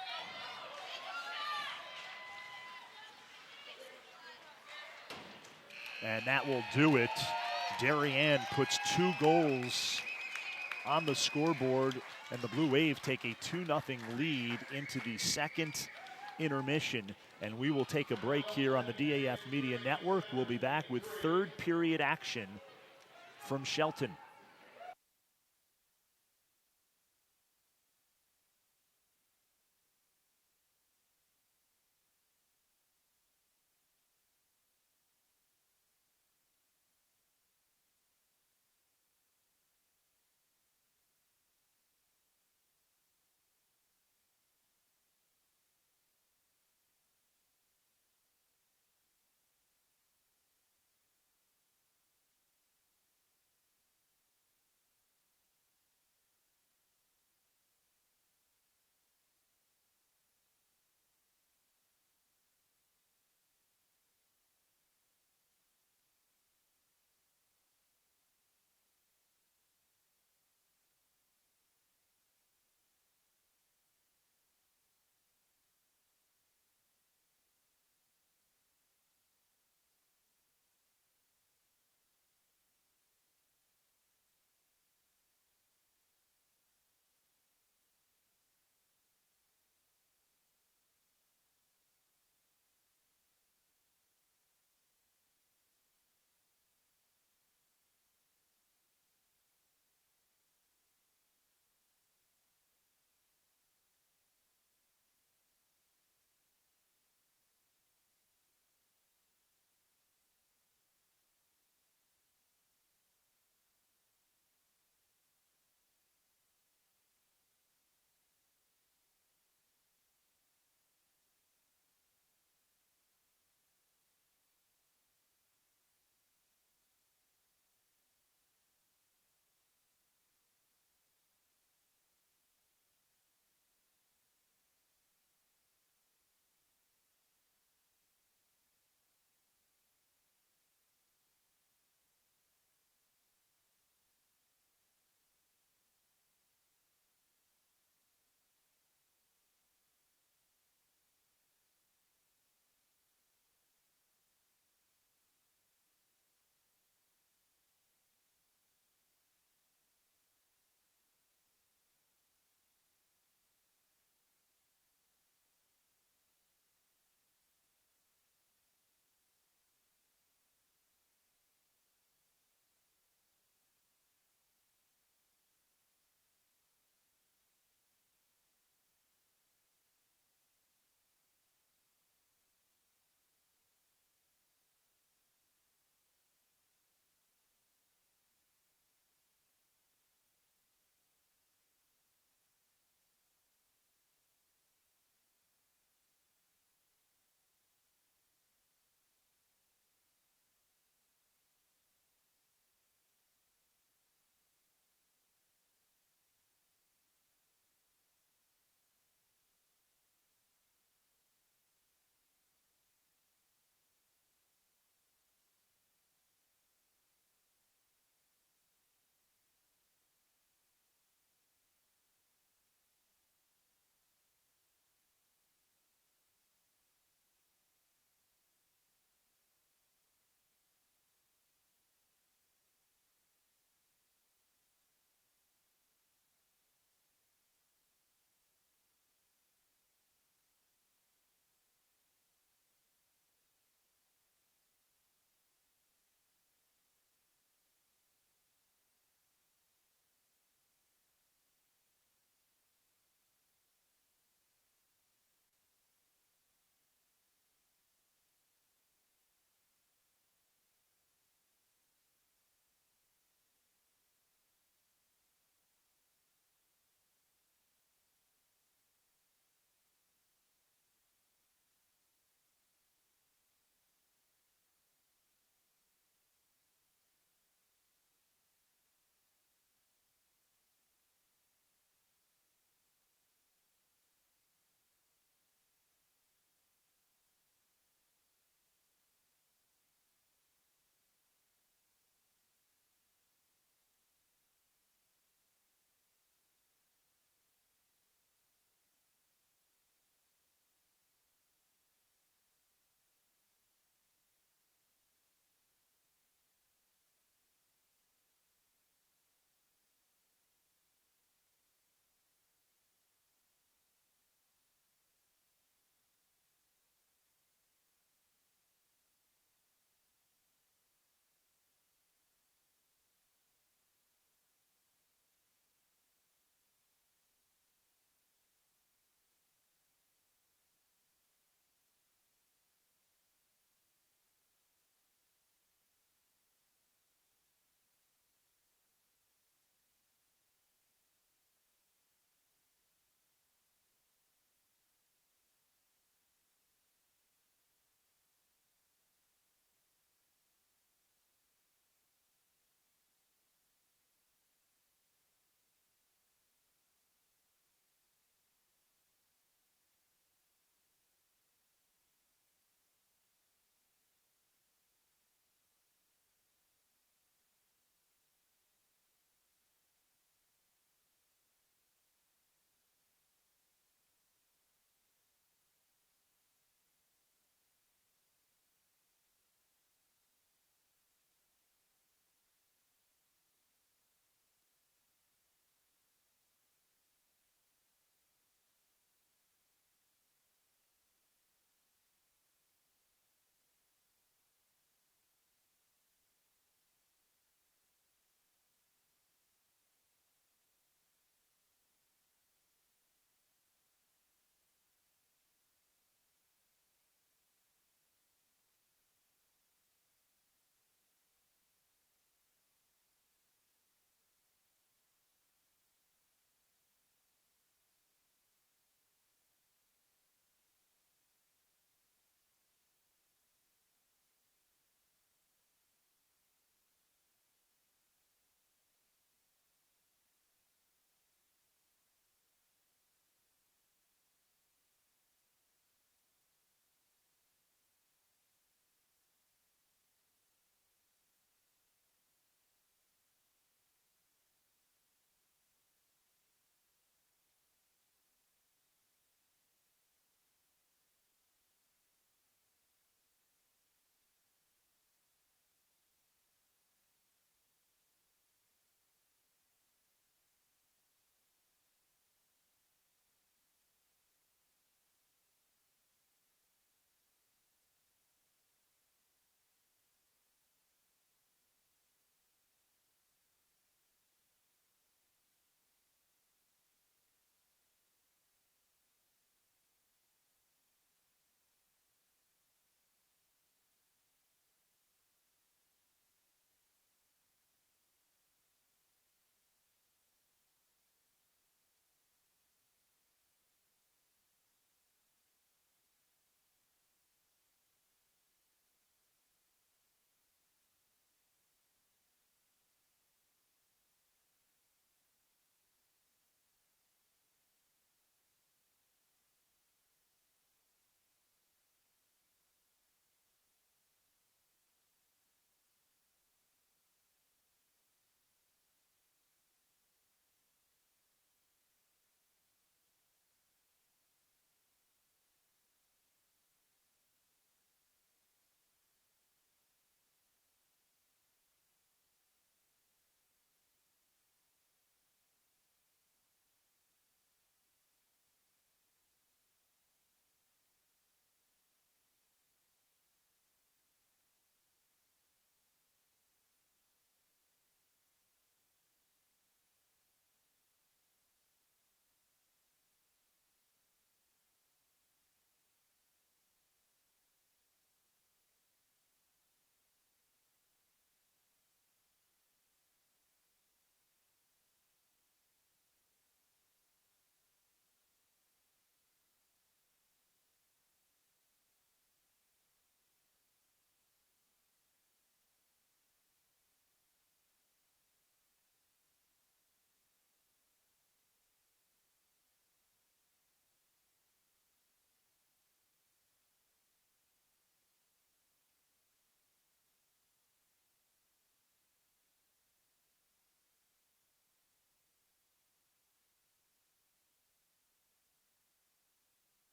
And that will do it. Darien puts 2 goals on the scoreboard, and the Blue Wave take a 2-0 lead into the second intermission. And we will take a break here on the DAF Media Network. We'll be back with third period action from Shelton.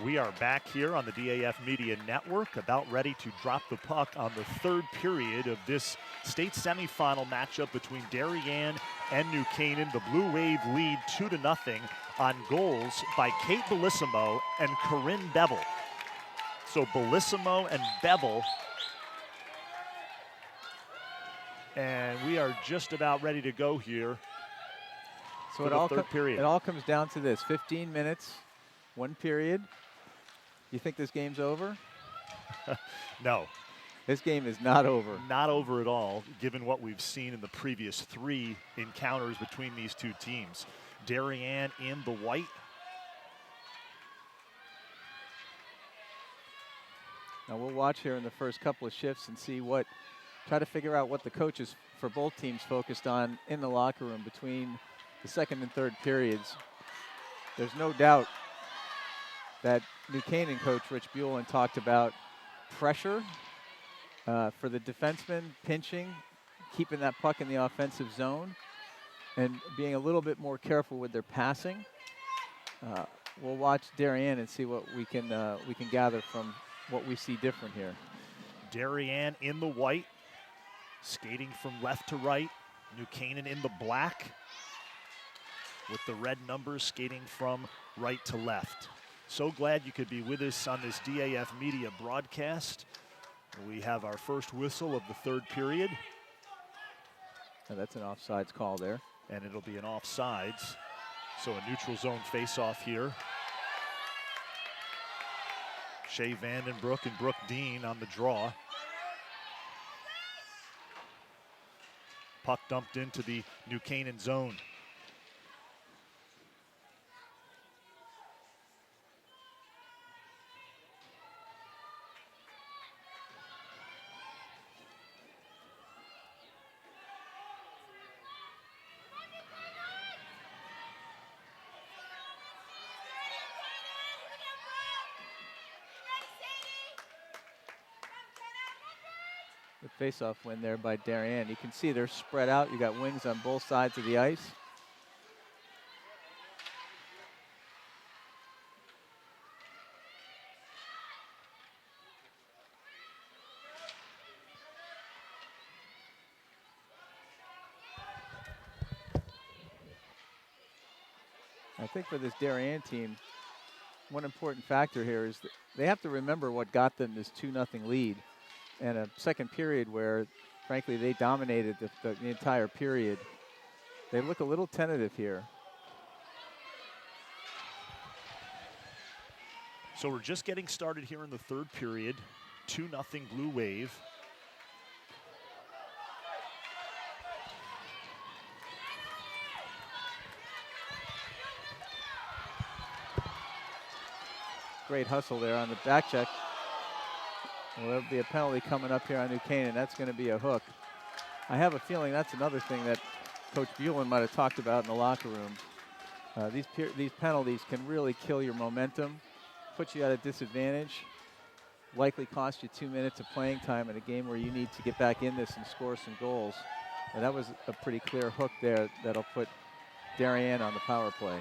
We are back here on the DAF Media Network, about ready to drop the puck on the third period of this state semifinal matchup between Darien and New Canaan. The Blue Wave lead 2-0 on goals by Kate Bellissimo and Corinne Bevel. So Bellissimo and Bevel. And we are just about ready to go here. So for the third period. It all comes down to this: 15 minutes, one period. You think this game's over? No. This game is not over. Not over at all, given what we've seen in the previous 3 encounters between these two teams. Darien in the white. Now we'll watch here in the first couple of shifts and see try to figure out what the coaches for both teams focused on in the locker room between the second and third periods. There's no doubt that New Canaan coach Rich Buellin talked about pressure for the defensemen, pinching, keeping that puck in the offensive zone, and being a little bit more careful with their passing. We'll watch Darien and see what we can gather from what we see different here. Darien in the white, skating from left to right. New Canaan in the black, with the red numbers skating from right to left. So glad you could be with us on this DAF Media broadcast. We have our first whistle of the third period. And that's an offsides call there. And it'll be an offsides. So a neutral zone face-off here. Shea Vandenbroek and Brooke Dean on the draw. Puck dumped into the New Canaan zone. The face-off win there by Darien. You can see they're spread out. You got wings on both sides of the ice. I think for this Darien team, one important factor here is that they have to remember what got them this 2-0 lead. And a second period where, frankly, they dominated the entire period. They look a little tentative here. So we're just getting started here in the third period. 2-0 Blue Wave. Great hustle there on the back check. Well, there'll be a penalty coming up here on New Canaan. That's going to be a hook. I have a feeling that's another thing that Coach Buellin might have talked about in the locker room. These penalties can really kill your momentum, put you at a disadvantage, likely cost you 2 minutes of playing time in a game where you need to get back in this and score some goals. And that was a pretty clear hook there that'll put Darien on the power play.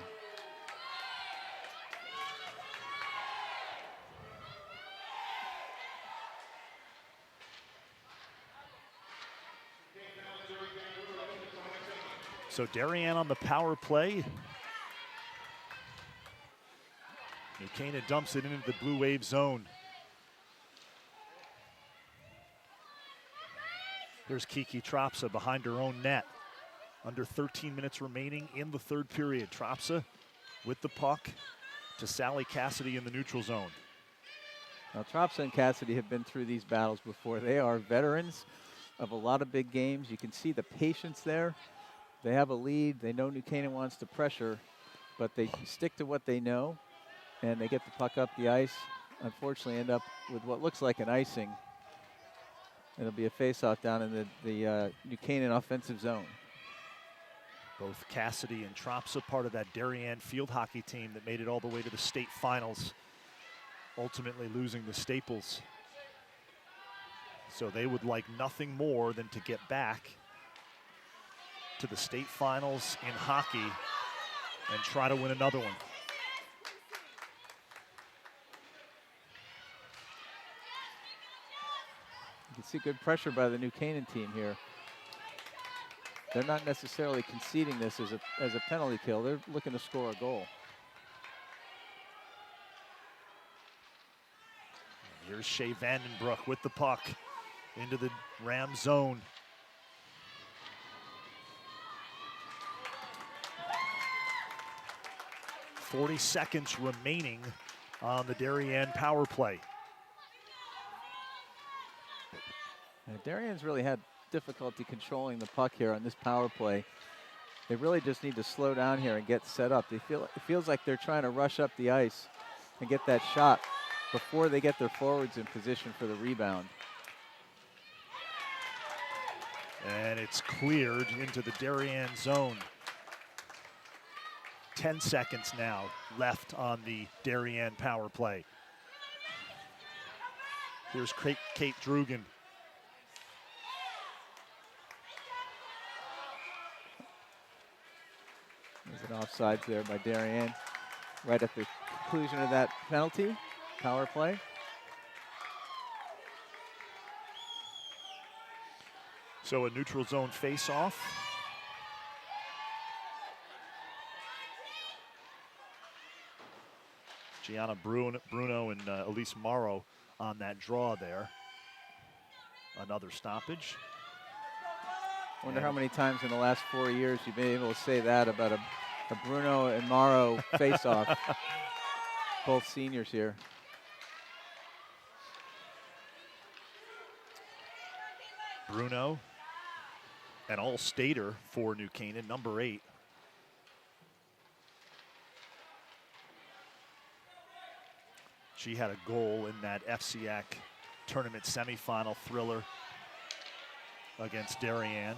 So Darien on the power play. New Canaan dumps it into the Blue Wave zone. There's Kiki Tropsa behind her own net. Under 13 minutes remaining in the third period. Tropsa with the puck to Sally Cassidy in the neutral zone. Now, Tropsa and Cassidy have been through these battles before. They are veterans of a lot of big games. You can see the patience there. They have a lead. They know New Canaan wants to pressure, but they stick to what they know, and they get the puck up the ice. Unfortunately, end up with what looks like an icing. It'll be a face-off down in the New Canaan offensive zone. Both Cassidy and Tropsa part of that Darien field hockey team that made it all the way to the state finals, ultimately losing the Staples. So they would like nothing more than to get back to the state finals in hockey and try to win another one. You can see good pressure by the New Canaan team here. They're not necessarily conceding this as a penalty kill. They're looking to score a goal. Here's Shea Vandenbroek with the puck into the Ram zone. .40 seconds remaining on the Darien power play. Darien's really had difficulty controlling the puck here on this power play. They really just need to slow down here and get set up. It feels like they're trying to rush up the ice and get that shot before they get their forwards in position for the rebound. And it's cleared into the Darien zone. 10 seconds now left on the Darien power play. Here's Kate Drugan. There's an offsides there by Darien right at the conclusion of that penalty, power play. So a neutral zone face-off. Gianna Bruno and Elise Morrow on that draw there. Another stoppage. Wonder how many times in the last 4 years you've been able to say that about a Bruno and Morrow face-off. Both seniors here. Bruno, an all-stater for New Canaan, number 8. She had a goal in that FCAC tournament semifinal thriller against Darien.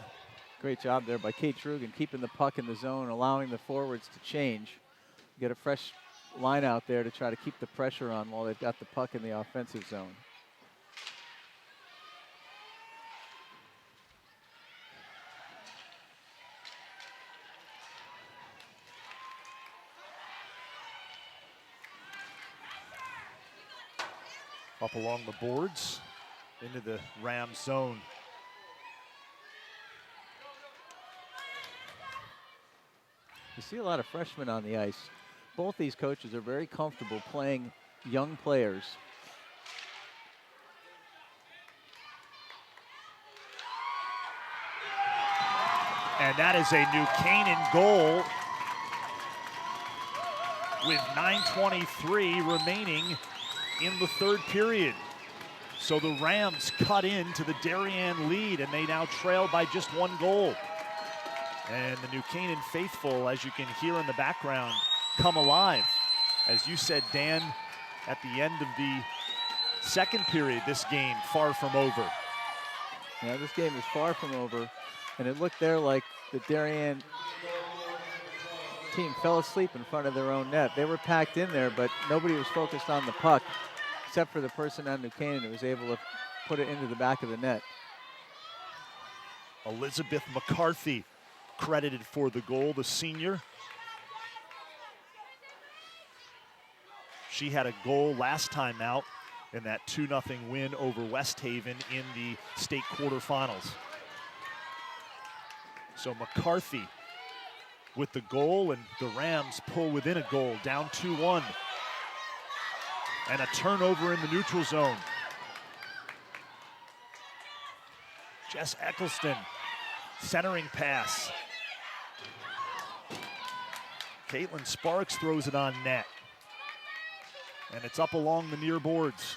Great job there by Kate Drugan, keeping the puck in the zone, allowing the forwards to change. Get a fresh line out there to try to keep the pressure on while they've got the puck in the offensive zone. Up along the boards into the Ram zone. You see a lot of freshmen on the ice. Both these coaches are very comfortable playing young players. And that is a New Canaan goal with 9:23 remaining in the third period. So the Rams cut into the Darien lead, and they now trail by just 1 goal. And the New Canaan faithful, as you can hear in the background, come alive. As you said, Dan, at the end of the second period, this game far from over. Yeah, this game is far from over, and it looked there like the Darien team fell asleep in front of their own net. They were packed in there, but nobody was focused on the puck, except for the person on New Canaan who was able to put it into the back of the net. Elizabeth McCarthy credited for the goal, the senior. She had a goal last time out in that 2-0 win over West Haven in the state quarterfinals. So McCarthy with the goal, and the Rams pull within a goal, down 2-1. And a turnover in the neutral zone. Jess Eccleston, centering pass. Caitlin Sparks throws it on net. And it's up along the near boards.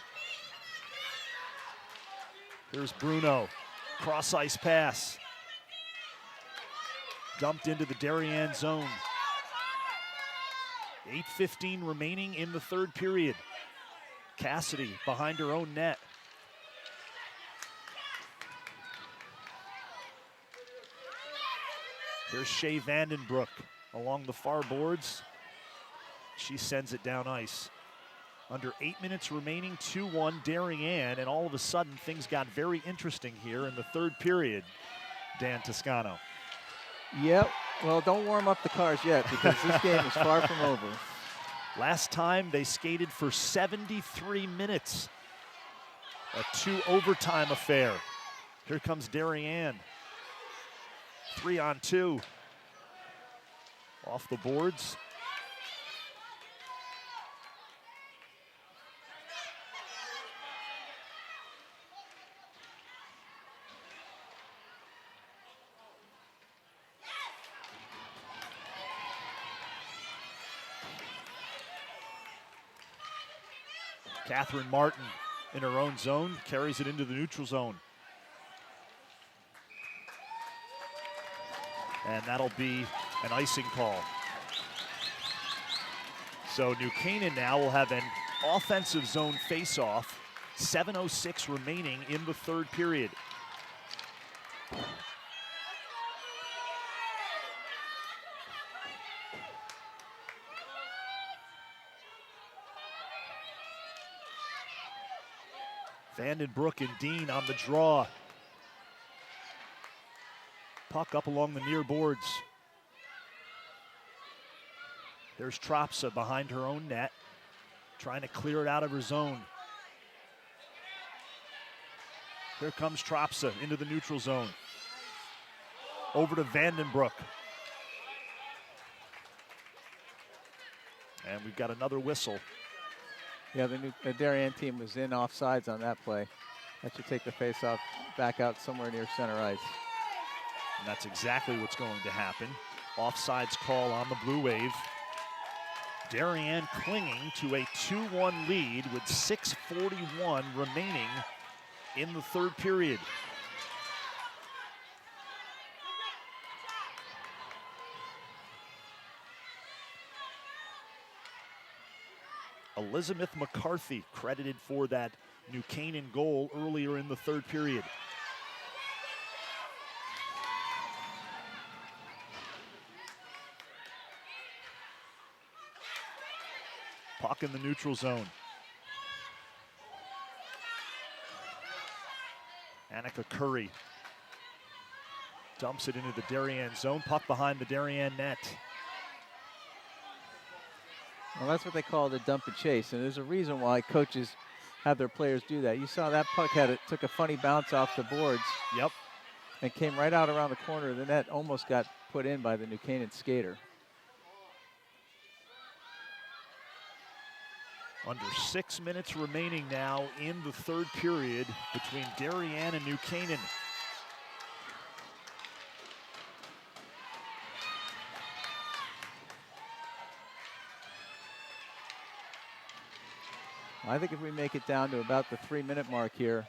Here's Bruno, cross ice pass. Dumped into the Darien zone. 8:15 remaining in the third period. Cassidy behind her own net. Here's Shea Vandenbroek along the far boards. She sends it down ice. Under 8 minutes remaining, 2-1 Darien, and all of a sudden things got very interesting here in the third period. Dan Toscano. Yep, well, don't warm up the cars yet because this game is far from over. Last time they skated for 73 minutes. A 2 overtime affair. Here comes Darien. 3-on-2. Off the boards. Catherine Martin in her own zone, carries it into the neutral zone. And that'll be an icing call. So New Canaan now will have an offensive zone face-off. 7:06 remaining in the third period. Vandenbroek and Dean on the draw. Puck up along the near boards. There's Tropsa behind her own net, trying to clear it out of her zone. Here comes Tropsa into the neutral zone. Over to Vandenbroek. And we've got another whistle. Yeah, the Darien team was in offsides on that play. That should take the faceoff back out somewhere near center ice. And that's exactly what's going to happen. Offsides call on the Blue Wave. Darien clinging to a 2-1 lead with 6:41 remaining in the third period. Elizabeth McCarthy credited for that New Canaan goal earlier in the third period. Puck in the neutral zone. Annika Curry dumps it into the Darien zone. Puck behind the Darien net. Well, that's what they call the dump and chase, and there's a reason why coaches have their players do that. You saw that puck took a funny bounce off the boards. Yep. And came right out around the corner. The net almost got put in by the New Canaan skater. Under 6 minutes remaining now in the third period between Darien and New Canaan. I think if we make it down to about the 3-minute mark here,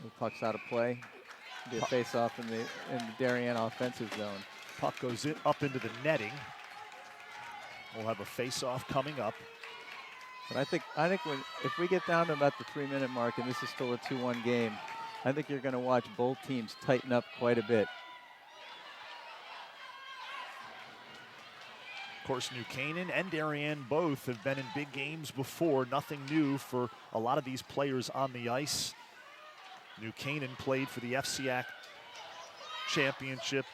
the puck's out of play. Be a face-off in the Darien offensive zone. Puck goes up into the netting. We'll have a face-off coming up. But I think if we get down to about the 3-minute mark and this is still a 2-1 game, I think you're going to watch both teams tighten up quite a bit. Of course, New Canaan and Darien both have been in big games before. Nothing new for a lot of these players on the ice. New Canaan played for the FCAC championship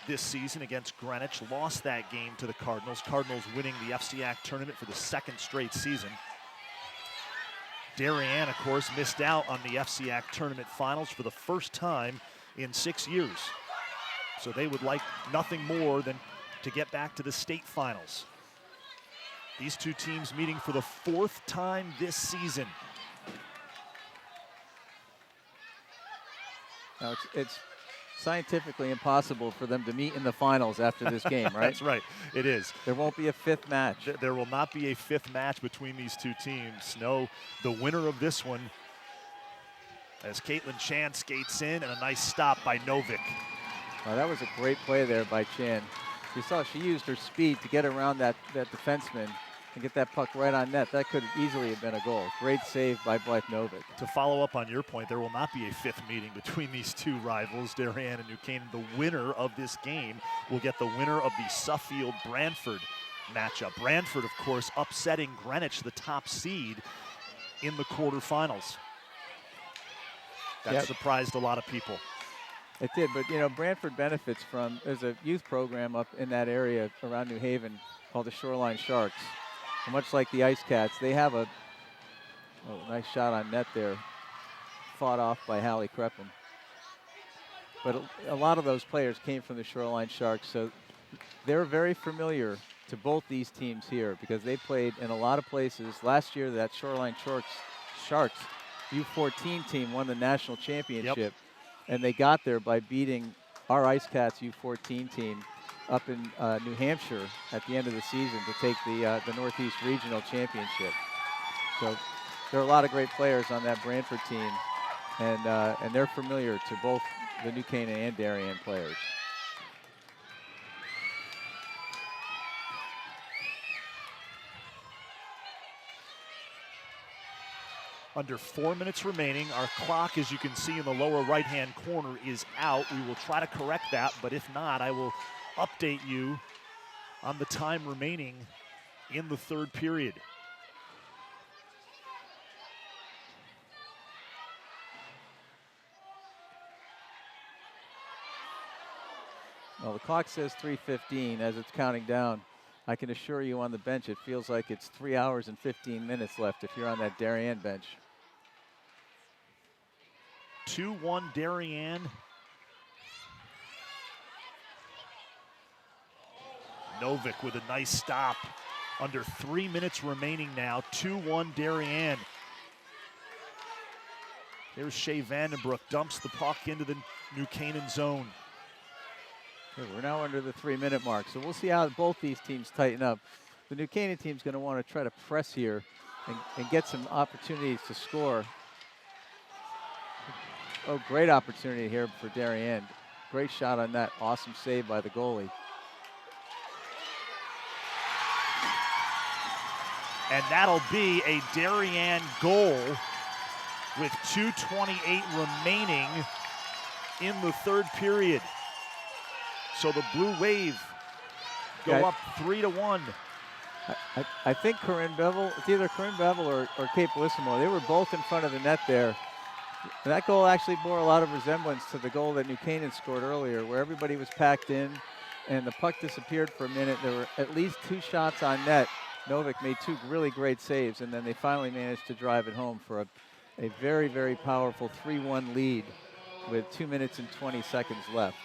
this season against Greenwich. Lost that game to the Cardinals. Cardinals winning the FCAC tournament for the second straight season. Darien, of course, missed out on the FCAC tournament finals for the first time in 6 years. So they would like nothing more than to get back to the state finals. These two teams meeting for the fourth time this season. Now it's scientifically impossible for them to meet in the finals after this game, right? That's right, it is. There won't be a fifth match. There will not be a fifth match between these two teams. No, the winner of this one, as Caitlin Chan skates in, and a nice stop by Novick. Oh, that was a great play there by Chan. You saw she used her speed to get around that defenseman and get that puck right on net. That could easily have been a goal. Great save by Blythe Novick. To follow up on your point, there will not be a fifth meeting between these two rivals, Darien and New Canaan. The winner of this game will get the winner of the Suffield-Brantford matchup. Brantford, of course, upsetting Greenwich, the top seed, in the quarterfinals. That surprised a lot of people. It did, but you know, Brantford benefits from, there's a youth program up in that area around New Haven called the Shoreline Sharks. And much like the Ice Cats, they have a Oh, nice shot on net there. Fought off by Hallie Kreppen. But a lot of those players came from the Shoreline Sharks, so they're very familiar to both these teams here because they played in a lot of places. Last year, that Shoreline Sharks U14 team won the national championship, and they got there by beating our Ice Cats U14 team up in New Hampshire at the end of the season to take the Northeast Regional Championship. So there are a lot of great players on that Brantford team, and they're familiar to both the New Canaan and Darien players. Under 4 minutes remaining. Our clock, as you can see in the lower right-hand corner, is out. We will try to correct that, but if not, I will update you on the time remaining in the third period. Well, the clock says 3:15 as it's counting down. I can assure you on the bench, it feels like it's 3 hours and 15 minutes left if you're on that Darien bench. 2-1 Darien. Novick with a nice stop. Under 3 minutes remaining now. 2-1 Darien. There's Shea Vandenbroek, dumps the puck into the New Canaan zone. Okay, we're now under the 3-minute mark, so we'll see how both these teams tighten up. The New Canaan team's going to want to try to press here and get some opportunities to score. Oh, great opportunity here for Darien. Great shot on that. Awesome save by the goalie. And that'll be a Darien goal with 2:28 remaining in the third period. So the Blue Wave go up 3-1. I think Corinne Bevel, it's either Corinne Bevel or Kate Bellissimo. They were both in front of the net there. And that goal actually bore a lot of resemblance to the goal that New Canaan scored earlier, where everybody was packed in and the puck disappeared for a minute. There were at least 2 shots on net. Novick made 2 really great saves, and then they finally managed to drive it home for a very, very powerful 3-1 lead with 2 minutes and 20 seconds left.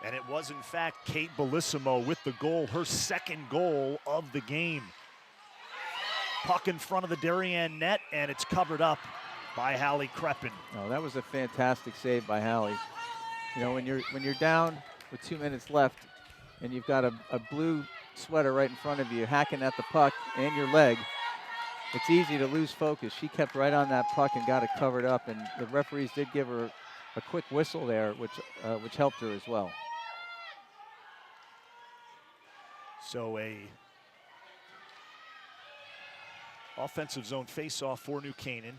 And it was, in fact, Kate Bellissimo with the goal, her second goal of the game. Puck in front of the Darien net, and it's covered up by Hallie Kreppen. Oh, that was a fantastic save by Hallie. You know, when you're down with 2 minutes left and you've got a blue sweater right in front of you hacking at the puck and your leg, it's easy to lose focus. She kept right on that puck and got it covered up, and the referees did give her a quick whistle there, which helped her as well. So a offensive zone face-off for New Canaan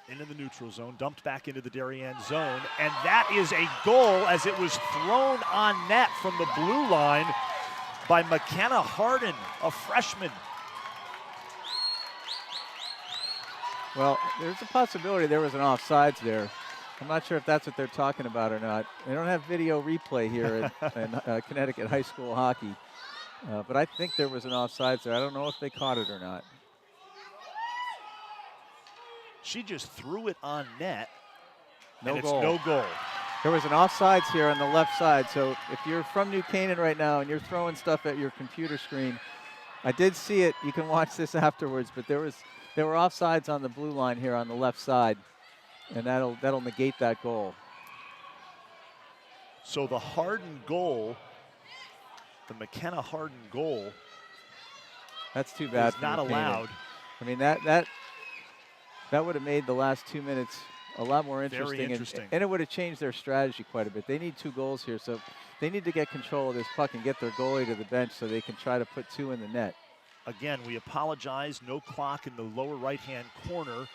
into the neutral zone, dumped back into the Darien zone, and that is a goal as it was thrown on net from the blue line by McKenna Harden, a freshman. Well, there's a possibility there was an offsides there. I'm not sure if that's what they're talking about or not. They don't have video replay here in Connecticut high school hockey, but I think there was an offsides there. I don't know if they caught it or not. She just threw it on net. No goal. It's no goal. There was an offsides here on the left side, so if you're from New Canaan right now and you're throwing stuff at your computer screen, I did see it. You can watch this afterwards, but there were offsides on the blue line here on the left side, and that'll negate that goal. So the Harden goal, the McKenna Harden goal, that's too bad. Is not allowed. I mean that would have made the last 2 minutes a lot more interesting. Very interesting. And it would have changed their strategy quite a bit. They need 2 goals here, so they need to get control of this puck and get their goalie to the bench so they can try to put 2 in the net. Again, we apologize. No clock in the lower right-hand corner.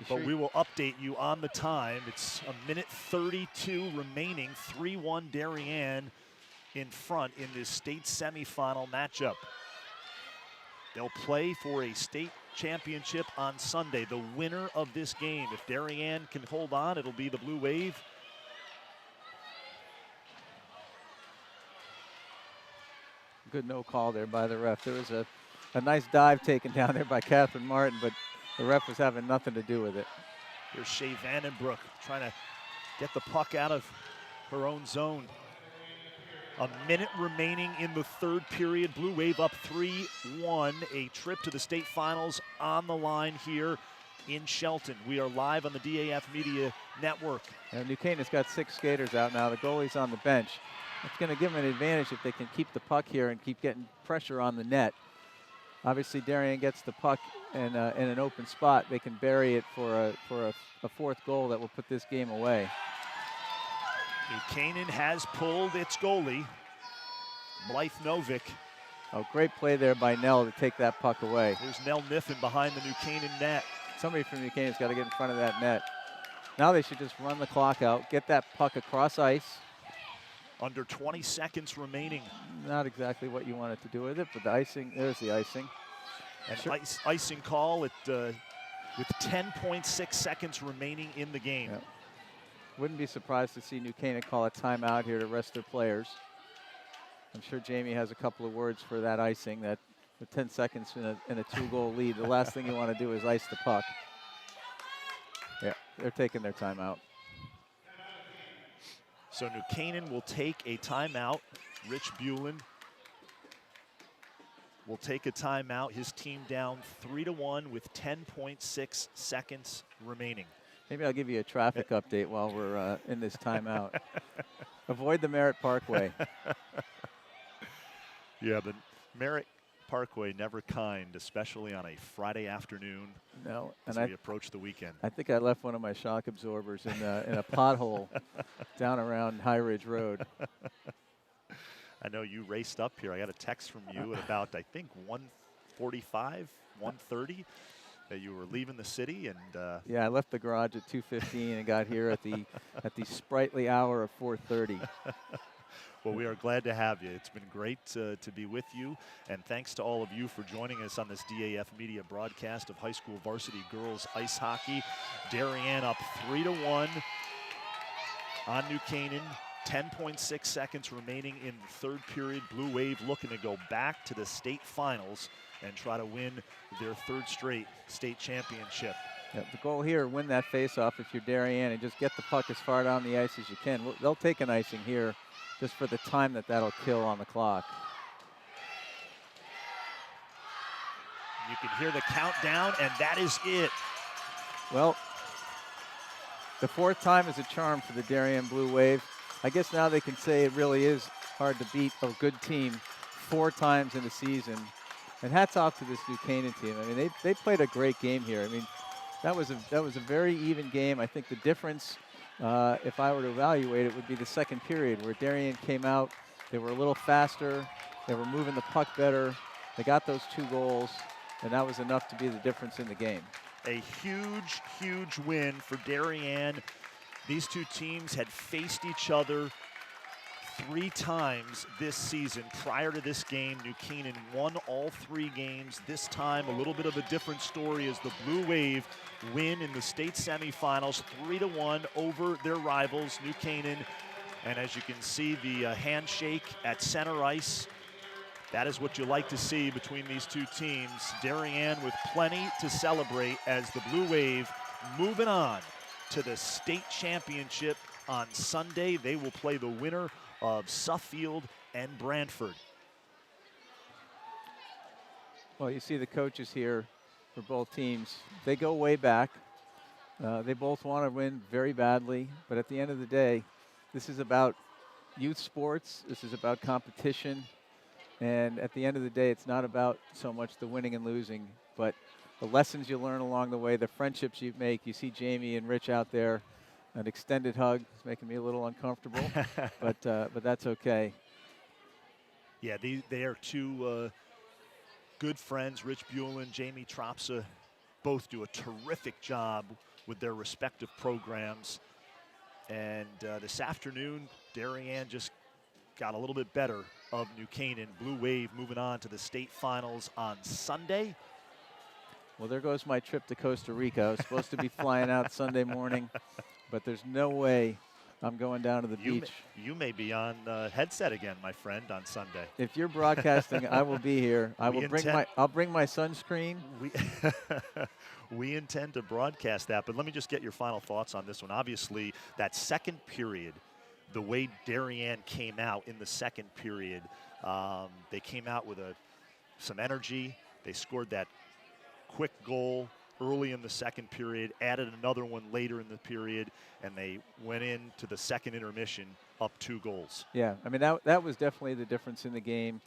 But we will update you on the time. It's 1:32 remaining. 3-1 Darien in front in this state semifinal matchup. They'll play for a state championship on Sunday. The winner of this game, if Darien can hold on, it'll be the Blue Wave. Good no call there by the ref. There was a a nice dive taken down there by Catherine Martin, but the ref was having nothing to do with it. Here's Shea Vandenbroek trying to get the puck out of her own zone. A minute remaining in the third period. Blue Wave up 3-1. A trip to the state finals on the line here in Shelton. We are live on the DAF Media Network. And New Canaan's got 6 skaters out now. The goalie's on the bench. It's going to give them an advantage if they can keep the puck here and keep getting pressure on the net. Obviously, Darien gets the puck in an open spot. They can bury it for a fourth goal that will put this game away. New Canaan has pulled its goalie, Blythe Novick. Oh, great play there by Nell to take that puck away. There's Nell Niffen behind the New Canaan net. Somebody from New Canaan's got to get in front of that net. Now they should just run the clock out, get that puck across ice. Under 20 seconds remaining. Not exactly what you wanted to do with it, but the icing, there's the icing. And sure. Icing call with 10.6 seconds remaining in the game. Yep. Wouldn't be surprised to see New Canaan call a timeout here to rest their players. I'm sure Jamie has a couple of words for that icing, that with 10 seconds in a 2-goal lead, the last thing you want to do is ice the puck. Yeah, they're taking their timeout. So New Canaan will take a timeout. Rich Bulin will take a timeout. His team down 3-1 with 10.6 seconds remaining. Maybe I'll give you a traffic update while we're in this timeout. Avoid the Merritt Parkway. Yeah, the Merritt Parkway never kind, especially on a Friday afternoon. No, as we approach the weekend. I think I left one of my shock absorbers in a pothole down around High Ridge Road. I know you raced up here. I got a text from you at about, I think, 1:45, 1:30. That you were leaving the city, and yeah, I left the garage at 2:15 and got here at the sprightly hour of 4:30. Well, we are glad to have you. It's been great to be with you, and thanks to all of you for joining us on this DAF Media broadcast of high school varsity girls ice hockey. Darien up 3-1 on New Canaan. 10.6 seconds remaining in the third period. Blue Wave looking to go back to the state finals and try to win their third straight state championship. Yeah, the goal here, win that faceoff if you're Darien and just get the puck as far down the ice as you can. They'll take an icing here just for the time that'll kill on the clock. You can hear the countdown, and that is it. Well, the fourth time is a charm for the Darien Blue Wave. I guess now they can say it really is hard to beat a good team 4 times in a season. And hats off to this New Canaan team. I mean, they played a great game here. I mean, that was a very even game. I think the difference, if I were to evaluate it, would be the second period where Darien came out. They were a little faster. They were moving the puck better. They got those 2 goals, and that was enough to be the difference in the game. A huge, huge win for Darien. These two teams had faced each other 3 times this season. Prior to this game, New Canaan won all 3 games. This time, a little bit of a different story as the Blue Wave win in the state semifinals 3-1 over their rivals, New Canaan. And as you can see, the handshake at center ice. That is what you like to see between these two teams. Darien with plenty to celebrate as the Blue Wave moving on to the state championship on Sunday. They will play the winner of Suffield and Brantford. Well, you see the coaches here for both teams. They go way back. They both want to win very badly, but at the end of the day, this is about youth sports. This is about competition. And at the end of the day, it's not about so much the winning and losing, but the lessons you learn along the way, the friendships you make. You see Jamie and Rich out there. An extended hug is making me a little uncomfortable, but that's okay. Yeah, they are 2 good friends. Rich Bulin, Jamie Tropsa, both do a terrific job with their respective programs. And this afternoon, Darien just got a little bit better of New Canaan. Blue Wave moving on to the state finals on Sunday. Well, there goes my trip to Costa Rica. I was supposed to be flying out Sunday morning, but there's no way I'm going down to the beach. You may be on headset again, my friend, on Sunday. If you're broadcasting, I will be here. I'll bring my sunscreen. We intend to broadcast that, but let me just get your final thoughts on this one. Obviously, that second period, the way Darien came out in the second period, they came out with some energy. They scored that quick goal early in the second period, added another one later in the period, and they went into the second intermission up 2 goals. Yeah, I mean, that was definitely the difference in the game.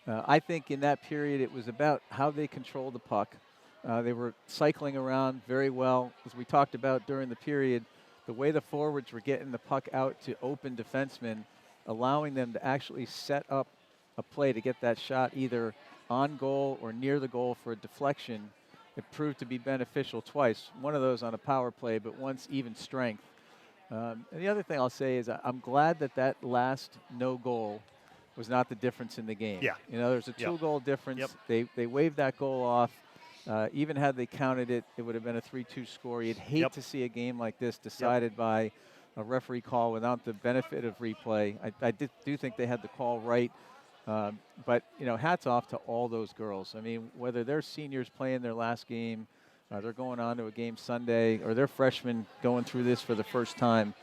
I think in that period it was about how they controlled the puck. They were cycling around very well. As we talked about during the period, the way the forwards were getting the puck out to open defensemen, allowing them to actually set up a play to get that shot either on goal or near the goal for a deflection, it proved to be beneficial twice. One of those on a power play, but once even strength. And the other thing I'll say is I'm glad that last no goal was not the difference in the game. Yeah. You know, there's a 2-goal difference. Yep. They waved that goal off. Even had they counted it, it would have been a 3-2 score. You'd hate to see a game like this decided by a referee call without the benefit of replay. I do think they had the call right. But, you know, hats off to all those girls. I mean, whether they're seniors playing their last game, they're going on to a game Sunday, or they're freshmen going through this for the first time,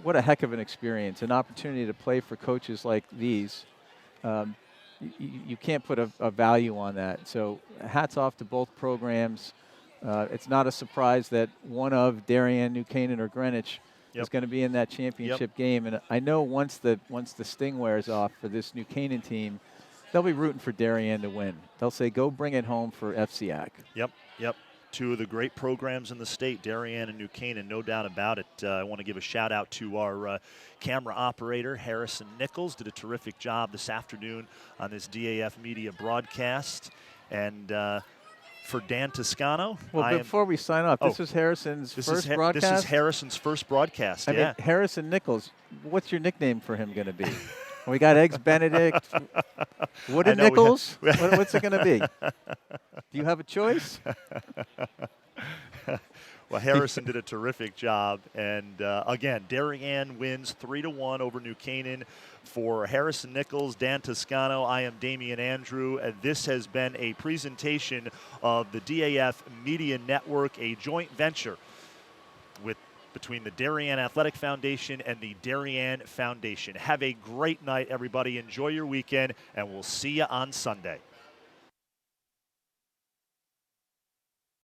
what a heck of an experience, an opportunity to play for coaches like these. You can't put a value on that. So hats off to both programs. It's not a surprise that one of Darien, New Canaan, or Greenwich is going to be in that championship game. And I know once the sting wears off for this New Canaan team, they'll be rooting for Darien to win. They'll say, go bring it home for FCAC. Yep. 2 of the great programs in the state, Darien and New Canaan, no doubt about it. I want to give a shout out to our camera operator, Harrison Nichols. Did a terrific job this afternoon on this DAF media broadcast. And for Dan Toscano. Well, before we sign off, this is Harrison's first broadcast? This is Harrison's first broadcast, I mean, Harrison Nichols, what's your nickname for him going to be? We got Eggs Benedict, Wooden Nichols? What's it going to be? Do you have a choice? Well, Harrison did a terrific job. And, again, Darien wins 3-1 over New Canaan. For Harrison Nichols, Dan Toscano, I am Damian Andrew. And this has been a presentation of the DAF Media Network, a joint venture between the Darien Athletic Foundation and the Darien Foundation. Have a great night, everybody. Enjoy your weekend, and we'll see you on Sunday.